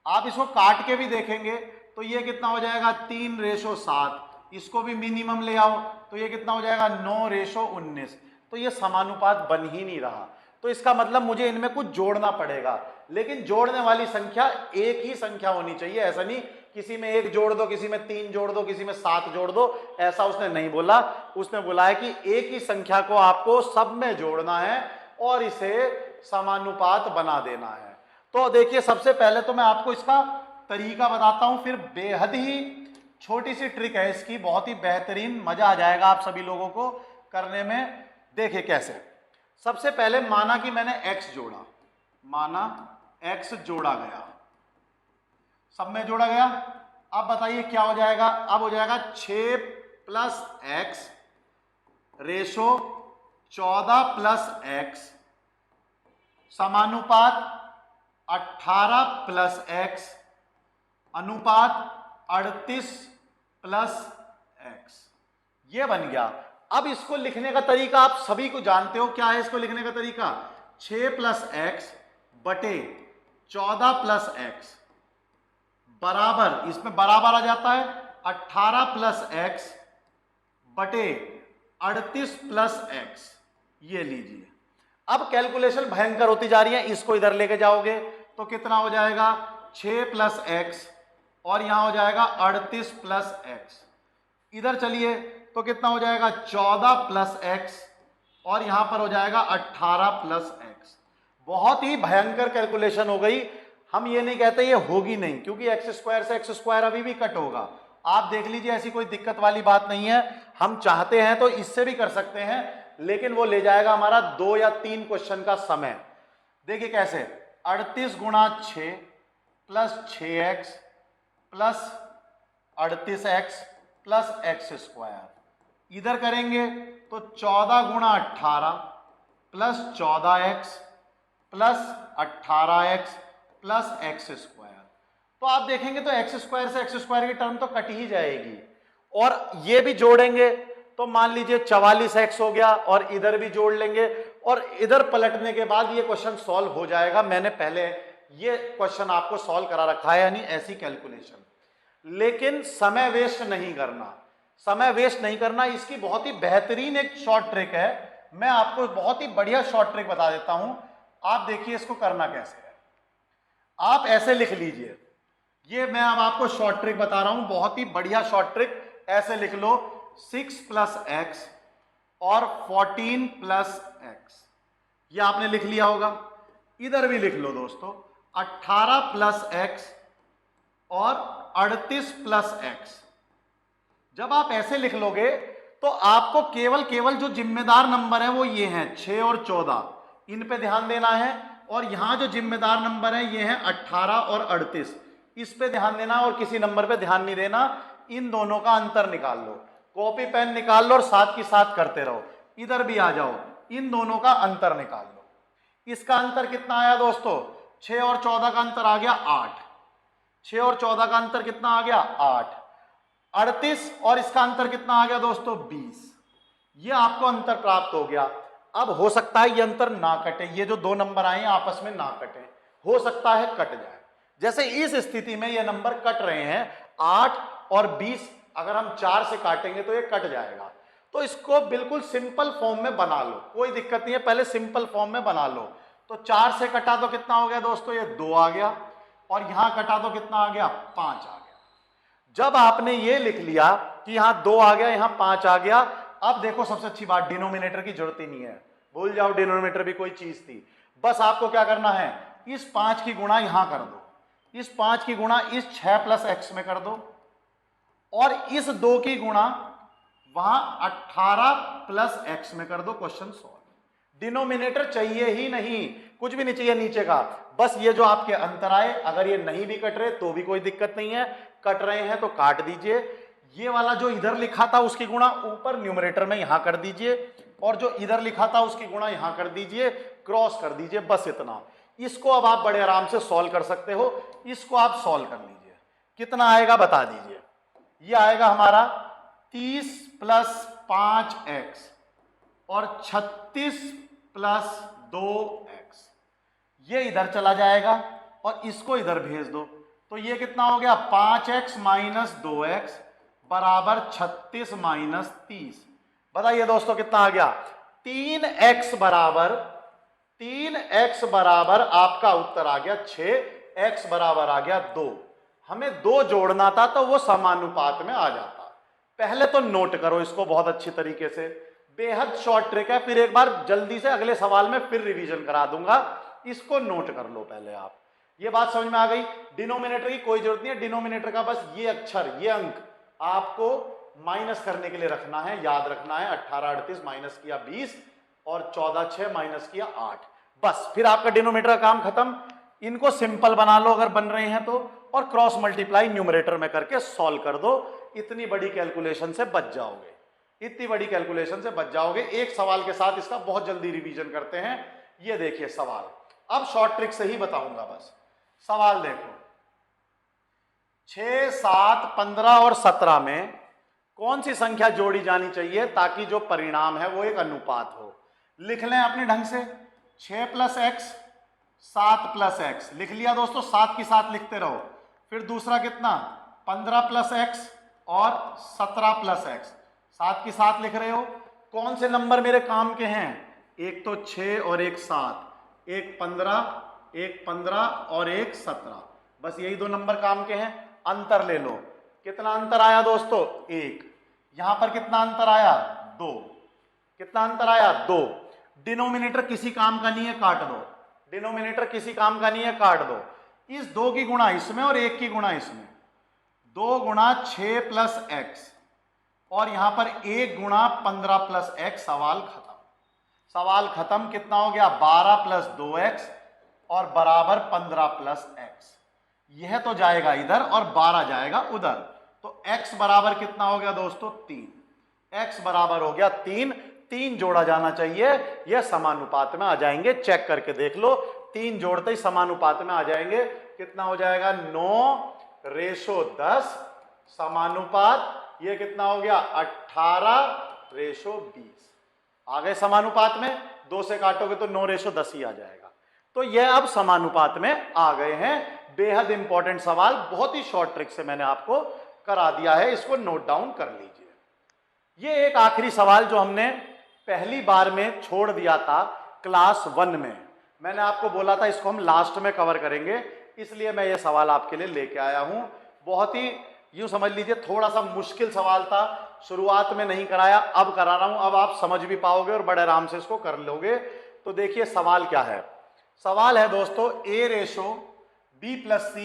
आप इसको काट के भी देखेंगे तो ये कितना हो जाएगा 3:7, इसको भी मिनिमम ले आओ तो ये कितना हो जाएगा 9:19, तो ये समानुपात बन ही नहीं रहा। तो इसका मतलब मुझे इनमें कुछ जोड़ना पड़ेगा, लेकिन जोड़ने वाली संख्या एक ही संख्या होनी चाहिए। ऐसा नहीं किसी में 1 जोड़ दो, किसी में 3 जोड़ दो, किसी में 7 जोड़ दो, ऐसा उसने नहीं बोला। उसने बोला है कि एक ही संख्या को आपको सब में जोड़ना है और इसे समानुपात बना देना है। तो देखिए सबसे पहले तो मैं आपको इसका तरीका बताता हूं, फिर बेहद ही छोटी सी ट्रिक है इसकी, बहुत ही बेहतरीन, मजा आ जाएगा आप सभी लोगों को करने में। देखिए कैसे, सबसे पहले माना कि मैंने x जोड़ा, माना x जोड़ा गया, सब में जोड़ा गया। अब बताइए क्या हो जाएगा, अब हो जाएगा 6 + x रेशो 14 + x समानुपात 18 + x अनुपात 38 + x, ये बन गया। अब इसको लिखने का तरीका आप सभी को जानते हो, क्या है इसको लिखने का तरीका, 6 + x बटे 14 + x बराबर, इसमें बराबर आ जाता है 18 + x बटे 38 + x, ये लीजिए। अब कैलकुलेशन भयंकर होती जा रही है, इसको इधर लेके जाओगे तो कितना हो जाएगा 6 + x और यहां हो जाएगा 38 + x, इधर चलिए तो कितना हो जाएगा 14 + x और यहां पर हो जाएगा 18 + x। बहुत ही भयंकर कैलकुलेशन हो गई। हम ये नहीं कहते ये होगी नहीं, क्योंकि x² से x² अभी भी कट होगा, आप देख लीजिए, ऐसी कोई दिक्कत वाली बात नहीं है। हम चाहते हैं तो इससे भी कर सकते हैं, लेकिन वो ले जाएगा हमारा 2 या 3 क्वेश्चन का समय। देखिए कैसे, 38 × 6 + 6x + 38x + x², इधर करेंगे तो 14 × 18 + 14x + 18x + x²। तो आप देखेंगे तो x² से x² की टर्म तो कट ही जाएगी, और ये भी जोड़ेंगे तो मान लीजिए 44x हो गया, और इधर भी जोड़ लेंगे, और इधर पलटने के बाद ये क्वेश्चन सॉल्व हो जाएगा। मैंने पहले ये क्वेश्चन आपको सॉल्व करा रखा है, यानी ऐसी कैलकुलेशन। लेकिन समय वेस्ट नहीं करना, समय वेस्ट नहीं करना। इसकी बहुत ही बेहतरीन एक शॉर्ट ट्रिक है, मैं आपको बहुत ही बढ़िया शॉर्ट ट्रिक बता देता हूं। आप देखिए इसको करना कैसे है। आप ऐसे लिख लीजिए, ये मैं अब आपको शॉर्ट ट्रिक बता रहा हूं, बहुत ही बढ़िया शॉर्ट ट्रिक। ऐसे लिख लो 6 + x और 14 + x, ये आपने लिख लिया होगा। इधर भी लिख लो दोस्तों 18 + x और 38 + x। जब आप ऐसे लिख लोगे तो आपको केवल जो जिम्मेदार नंबर है वो ये हैं 6 और 14, इन पे ध्यान देना है, और यहां जो जिम्मेदार नंबर है ये हैं 18 और 38, इस पे ध्यान देना, और किसी नंबर पे ध्यान नहीं देना। इन दोनों का अंतर निकाल लो, कॉपी पेन निकाल लो और साथ की साथ करते रहो। इधर भी आ जाओ, इन दोनों का अंतर निकाल लो। इसका अंतर कितना आया दोस्तों, 6 और 14 का अंतर आ गया 8, 6 और 14 का अंतर कितना आ गया 8, 38 और इसका अंतर कितना आ गया दोस्तों 20, ये आपको अंतर प्राप्त हो गया। अब हो सकता है ये अंतर ना कटे, ये जो 2 नंबर आए आपस में ना कटे, हो सकता है कट जाए। जैसे इस स्थिति में ये नंबर कट रहे हैं 8 और 20, अगर हम 4 से काटेंगे तो ये कट जाएगा। तो इसको बिल्कुल सिंपल फॉर्म में बना लो, कोई दिक्कत नहीं है, पहले सिंपल फॉर्म में बना लो। तो 4 से कटा तो कितना हो गया दोस्तों, ये 2 आ गया, और यहां कटा तो कितना आ गया, 5 आ गया। जब आपने ये लिख लिया कि यहां 2 आ गया, यहां 5 आ गया, अब देखो सबसे अच्छी बात, डिनोमिनेटर की जरूरत ही नहीं है, भूल जाओ डिनोमिनेटर भी कोई चीज थी। बस आपको क्या करना है, इस 5 की गुणा यहां कर दो, इस 5 की गुणा इस 6 प्लस एक्स में कर दो, और इस 2 की गुणा वहां 18 प्लस एक्स में कर दो। Question solve. डिनोमिनेटर चाहिए ही नहीं, कुछ भी नहीं चाहिए नीचे का, बस ये जो आपके अंतर आए, अगर ये नहीं भी कट रहे तो भी कोई दिक्कत नहीं है, कट रहे हैं तो काट दीजिए। ये वाला जो इधर लिखा था उसकी गुणा ऊपर न्यूमरेटर में यहां कर दीजिए, और जो इधर लिखा था उसकी गुणा यहां कर दीजिए, क्रॉस कर दीजिए, बस इतना। इसको अब आप बड़े आराम से सॉल्व कर सकते हो, इसको आप सॉल्व कर लीजिए। कितना आएगा बता दीजिए। ये आएगा हमारा 30 प्लस 5x और 36 प्लस 2x, ये इधर चला जाएगा और इसको इधर भेज दो, तो ये कितना हो गया, 5x माइनस 2x बराबर 36 माइनस 30। बताइए दोस्तों कितना आ गया, 3x बराबर आपका उत्तर आ गया 6, x बराबर आ गया 2। हमें 2 जोड़ना था तो वो समानुपात में आ जाता। पहले तो नोट करो इसको बहुत अच्छी तरीके से, बेहद शॉर्ट ट्रिक है, फिर एक बार जल्दी से अगले सवाल में फिर रिवीजन करा दूंगा, इसको नोट कर लो पहले आप। ये बात समझ में आ गई, डिनोमिनेटर की कोई जरूरत नहीं है, डिनोमिनेटर का बस ये अक्षर, ये अंक आपको माइनस करने के लिए रखना है, याद रखना है। 18 38 माइनस किया 20 और 14 6 माइनस किया 8, बस फिर आपका डिनोमिनेटर का काम खत्म। इनको सिंपल बना लो अगर बन रहे हैं तो, और क्रॉस मल्टीप्लाई न्यूमरेटर में करके सॉल्व कर दो, इतनी बड़ी कैलकुलेशन से बच जाओगे, इतनी बड़ी कैलकुलेशन से बच जाओगे। एक सवाल के साथ इसका बहुत जल्दी रिवीजन करते हैं। ये देखिए सवाल, अब शॉर्ट ट्रिक से ही बताऊंगा बस। सवाल देखो, 6 7 15 और 17 में कौन सी संख्या जोड़ी जानी चाहिए ताकि जो परिणाम है वो एक अनुपात हो। लिख लें अपने ढंग से, 6 प्लस एक्स 7 प्लस एक्स लिख लिया दोस्तों, 7 की 7 लिखते रहो। फिर दूसरा कितना, 15 प्लस एक्स और 17 प्लस एक्स, 7 की 7 लिख रहे हो। कौन से नंबर मेरे काम के हैं, एक तो 6 और एक 7, एक 15 और एक 17, बस यही 2 नंबर काम के हैं। अंतर ले लो, कितना अंतर आया दोस्तों, 1। यहां पर कितना अंतर आया, 2। कितना अंतर आया, 2। डिनोमिनेटर किसी काम का नहीं है, काट दो, डिनोमिनेटर किसी काम का नहीं है, काट दो। इस 2 की गुणा इसमें और 1 की गुणा इसमें, 2 गुणा 6 प्लस एक्स और यहां पर 1 गुणा 15 प्लस एक्स। सवाल खत्म, सवाल खत्म। कितना हो गया, 12 प्लस 2x और बराबर 15 प्लस एक्स। यह तो जाएगा इधर और 12 जाएगा उधर, तो x बराबर कितना हो गया दोस्तों, 3। x बराबर हो गया 3, 3 जोड़ा जाना चाहिए, यह समानुपात में आ जाएंगे। चेक करके देख लो, 3 जोड़ते ही समानुपात में आ जाएंगे। कितना हो जाएगा, 9:10 समानुपात। ये कितना हो गया, 18:20 आ गए समानुपात में। 2 से काटोगे तो 9:10 ही आ जाएगा। तो यह अब समानुपात में आ गए हैं। बेहद इंपॉर्टेंट सवाल, बहुत ही शॉर्ट ट्रिक से मैंने आपको करा दिया है, इसको नोट डाउन कर लीजिए। ये एक आखिरी सवाल जो हमने पहली बार में छोड़ दिया था क्लास 1 में, मैंने आपको बोला था इसको हम लास्ट में कवर करेंगे, इसलिए मैं ये सवाल आपके लिए लेके आया हूं। बहुत ही यूं समझ लीजिए थोड़ा सा मुश्किल सवाल था, शुरुआत में नहीं कराया, अब करा रहा हूं, अब आप समझ भी पाओगे और बड़े आराम से इसको कर लोगे। तो देखिए सवाल क्या है, सवाल है दोस्तों a:b+c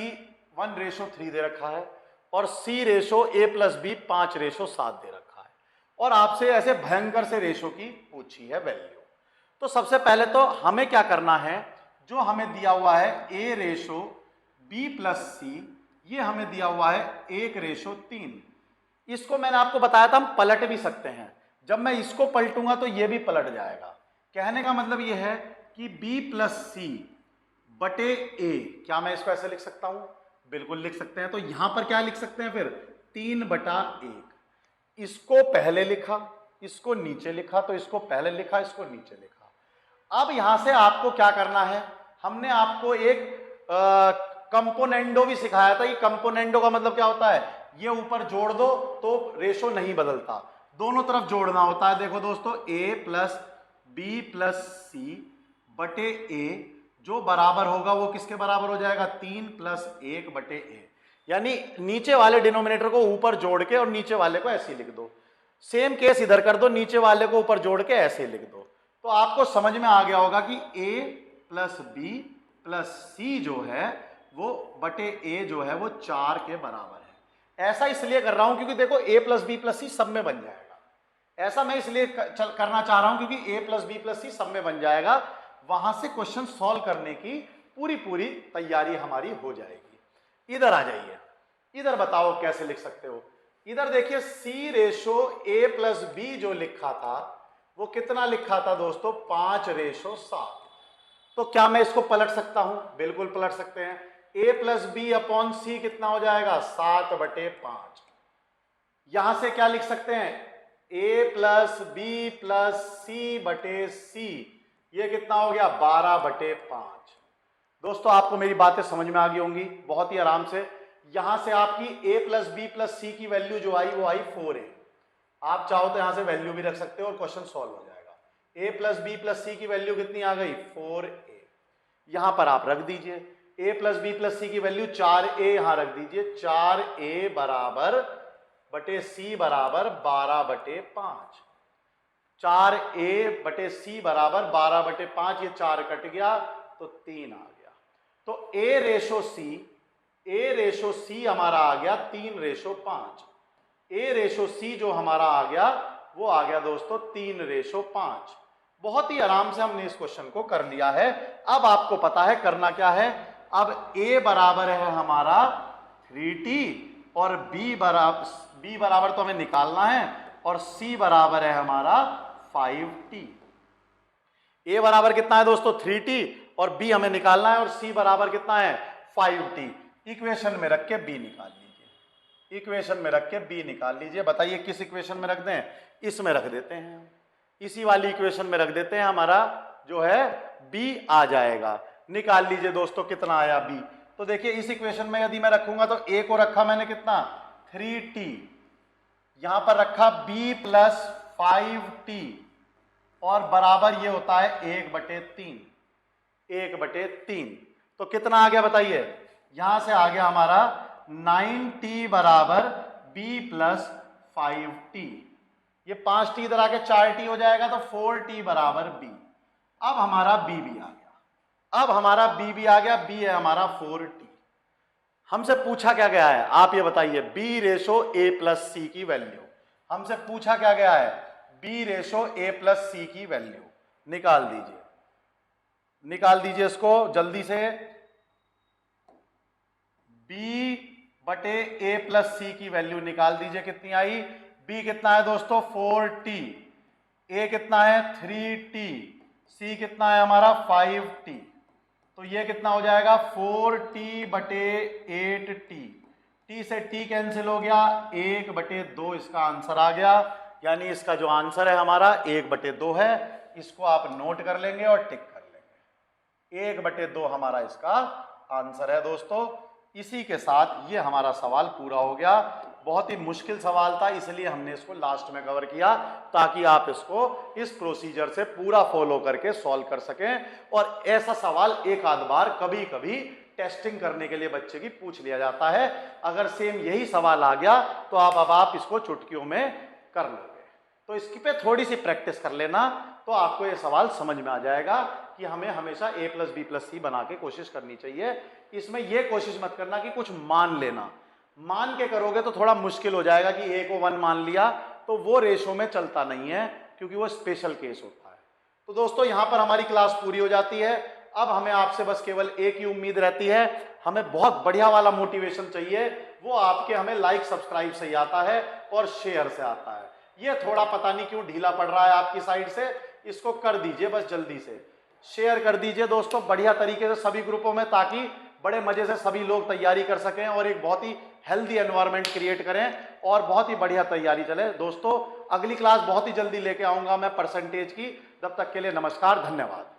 1:3 दे रखा है और c:a+b 5:7 दे रखा है, और आपसे ऐसे भयंकर से रेशो की पूछी है वैल्यू। तो सबसे पहले तो हमें क्या करना है, जो हमें दिया हुआ है a:b+c, ये हमें दिया हुआ है 1:3। इसको मैंने आपको बताया था हम पलट भी सकते हैं, जब मैं इसको पलटूंगा तो ये भी पलट जाएगा। कहने का मतलब ये है कि b+c बटे a, क्या मैं इसको ऐसे लिख सकता हूं, बिल्कुल लिख सकते हैं। तो यहां पर क्या लिख सकते हैं फिर, 3/1। इसको पहले लिखा, इसको नीचे लिखा, तो इसको पहले लिखा, इसको नीचे लिखा। अब यहां से आपको क्या करना है, हमने आपको एक कंपोनेंडो भी सिखाया था। ये कंपोनेंडो का मतलब क्या होता है, ये ऊपर जोड़ दो तो रेशो नहीं बदलता, दोनों तरफ जोड़ना होता है। देखो दोस्तों, a प्लस बी प्लस सी बटे a जो बराबर होगा वो किसके बराबर हो जाएगा, 3 प्लस 1 बटे a। यानी नीचे वाले डिनोमिनेटर को ऊपर जोड़ के और नीचे वाले को ऐसे लिख दो। सेम केस इधर कर दो, नीचे वाले को ऊपर जोड़ के ऐसे लिख दो। तो आपको समझ में आ गया होगा कि a प्लस बी प्लस सी जो है वो बटे a जो है वो 4 के बराबर है। ऐसा इसलिए कर रहा हूं क्योंकि देखो a प्लस बी प्लस सी सब में बन जाएगा। ऐसा मैं इसलिए करना चाह रहा हूं क्योंकि a प्लस बी प्लस सी सब में बन जाएगा, वहां से क्वेश्चन सॉल्व करने की पूरी तैयारी हमारी हो जाएगी। इधर आ जाइए, इधर बताओ कैसे लिख सकते हो। इधर देखिए c ratio a plus B जो लिखा था वो कितना लिखा था दोस्तों, 5 रेशो 7। तो क्या मैं इसको पलट सकता हूं, बिल्कुल पलट सकते हैं। a प्लस बी अपॉन सी कितना हो जाएगा, 7 बटे 5। यहां से क्या लिख सकते हैं, a प्लस बी प्लस सी बटे सी, ये कितना हो गया, 12 बटे 5। दोस्तों आपको मेरी बातें समझ में आ गई होंगी बहुत ही आराम से। यहां से आपकी a प्लस बी प्लस सी की वैल्यू जो आई वो आई 4 है। आप चाहो तो यहां से वैल्यू भी रख सकते हो और क्वेश्चन सॉल्व हो जाएगा। a प्लस बी प्लस सी की वैल्यू कितनी आ गई, 4a। यहां पर आप रख दीजिए a प्लस बी प्लस सी की वैल्यू 4a, यहां रख दीजिए 4a बराबर बटे सी बराबर 12 बटे 5। 4a बटे सी बराबर 12 बटे 5, ये 4 कट गया तो 3 आ गया। तो a रेशो सी हमारा आ गया 3 रेशो 5। a रेशो सी जो हमारा आ गया वो आ गया दोस्तों 3 रेशो 5। बहुत ही आराम से हमने इस क्वेश्चन को कर लिया है। अब आपको पता है करना क्या है। अब a बराबर है हमारा 3t और b बराबर तो हमें निकालना है और c बराबर है हमारा 5t। a बराबर कितना है दोस्तों, 3t और b हमें निकालना है और c बराबर कितना है, 5t। इक्वेशन में रख के b निकाल लीजिए, इक्वेशन में रख के b निकाल लीजिए। बताइए किस इक्वेशन में रख दें, इसमें रख देते हैं, इसी वाली इक्वेशन में रख देते हैं, हमारा जो है b आ जाएगा। निकाल लीजिए दोस्तों कितना आया b। तो देखिए इस इक्वेशन में यदि मैं रखूंगा तो a को रखा मैंने कितना, 3t, यहां पर रखा b प्लस 5t और बराबर ये होता है 1/3, 1/3। तो कितना आ गया बताइए, यहां से आ गया हमारा 9t बराबर b प्लस 5t। ये 5t इधर आके 4t हो जाएगा तो 4t बराबर b। अब हमारा b भी आ गया, अब हमारा b भी आ गया, b है हमारा 4t। हमसे पूछा क्या गया है, आप ये बताइए, b रेशो a प्लस सी की वैल्यू हमसे पूछा क्या गया है, b रेशो a प्लस सी की वैल्यू निकाल दीजिए, निकाल दीजिए इसको जल्दी से। b बटे a प्लस सी की वैल्यू निकाल दीजिए, कितनी आई, b कितना है दोस्तों 4t, a कितना है 3t, c कितना है हमारा 5t। तो ये कितना हो जाएगा 4t बटे 8t, t से t कैंसिल हो गया, 1/2 इसका आंसर आ गया। यानी इसका जो आंसर है हमारा 1/2 है। इसको आप नोट कर लेंगे और टिक कर लेंगे, 1/2 हमारा इसका आंसर है दोस्तों। इसी के साथ ये हमारा सवाल पूरा हो गया। बहुत ही मुश्किल सवाल था, इसलिए हमने इसको लास्ट में कवर किया ताकि आप इसको इस प्रोसीजर से पूरा फॉलो करके सॉल्व कर सकें। और ऐसा सवाल एक आध बार कभी कभी टेस्टिंग करने के लिए बच्चे की पूछ लिया जाता है। अगर सेम यही सवाल आ गया तो अब आप इसको चुटकियों में कर लोगे। तो इसकी पे थोड़ी सी प्रैक्टिस कर लेना तो आपको ये सवाल समझ में आ जाएगा कि हमें हमेशा a प्लस बी प्लस सी बना के कोशिश करनी चाहिए। इसमें यह कोशिश मत करना कि कुछ मान लेना, मान के करोगे तो थोड़ा मुश्किल हो जाएगा कि a को 1 मान लिया तो वो रेशो में चलता नहीं है, क्योंकि वो स्पेशल केस होता है। तो दोस्तों यहां पर हमारी क्लास पूरी हो जाती है। अब हमें आपसे बस केवल एक ही उम्मीद रहती है, हमें बहुत बढ़िया वाला मोटिवेशन चाहिए। वो आपके हमें लाइक सब्सक्राइब से ही आता है और शेयर से आता है। ये थोड़ा पता नहीं क्यों ढीला पड़ रहा है आपकी साइड से, इसको कर दीजिए बस जल्दी से, शेयर कर दीजिए दोस्तों बढ़िया तरीके से सभी ग्रुपों में, ताकि बड़े मजे से सभी लोग तैयारी कर सकें और एक बहुत ही हेल्दी एनवायरनमेंट क्रिएट करें और बहुत ही बढ़िया तैयारी चले। दोस्तों अगली क्लास बहुत ही जल्दी लेके आऊंगा मैं परसेंटेज की। तब तक के लिए नमस्कार, धन्यवाद।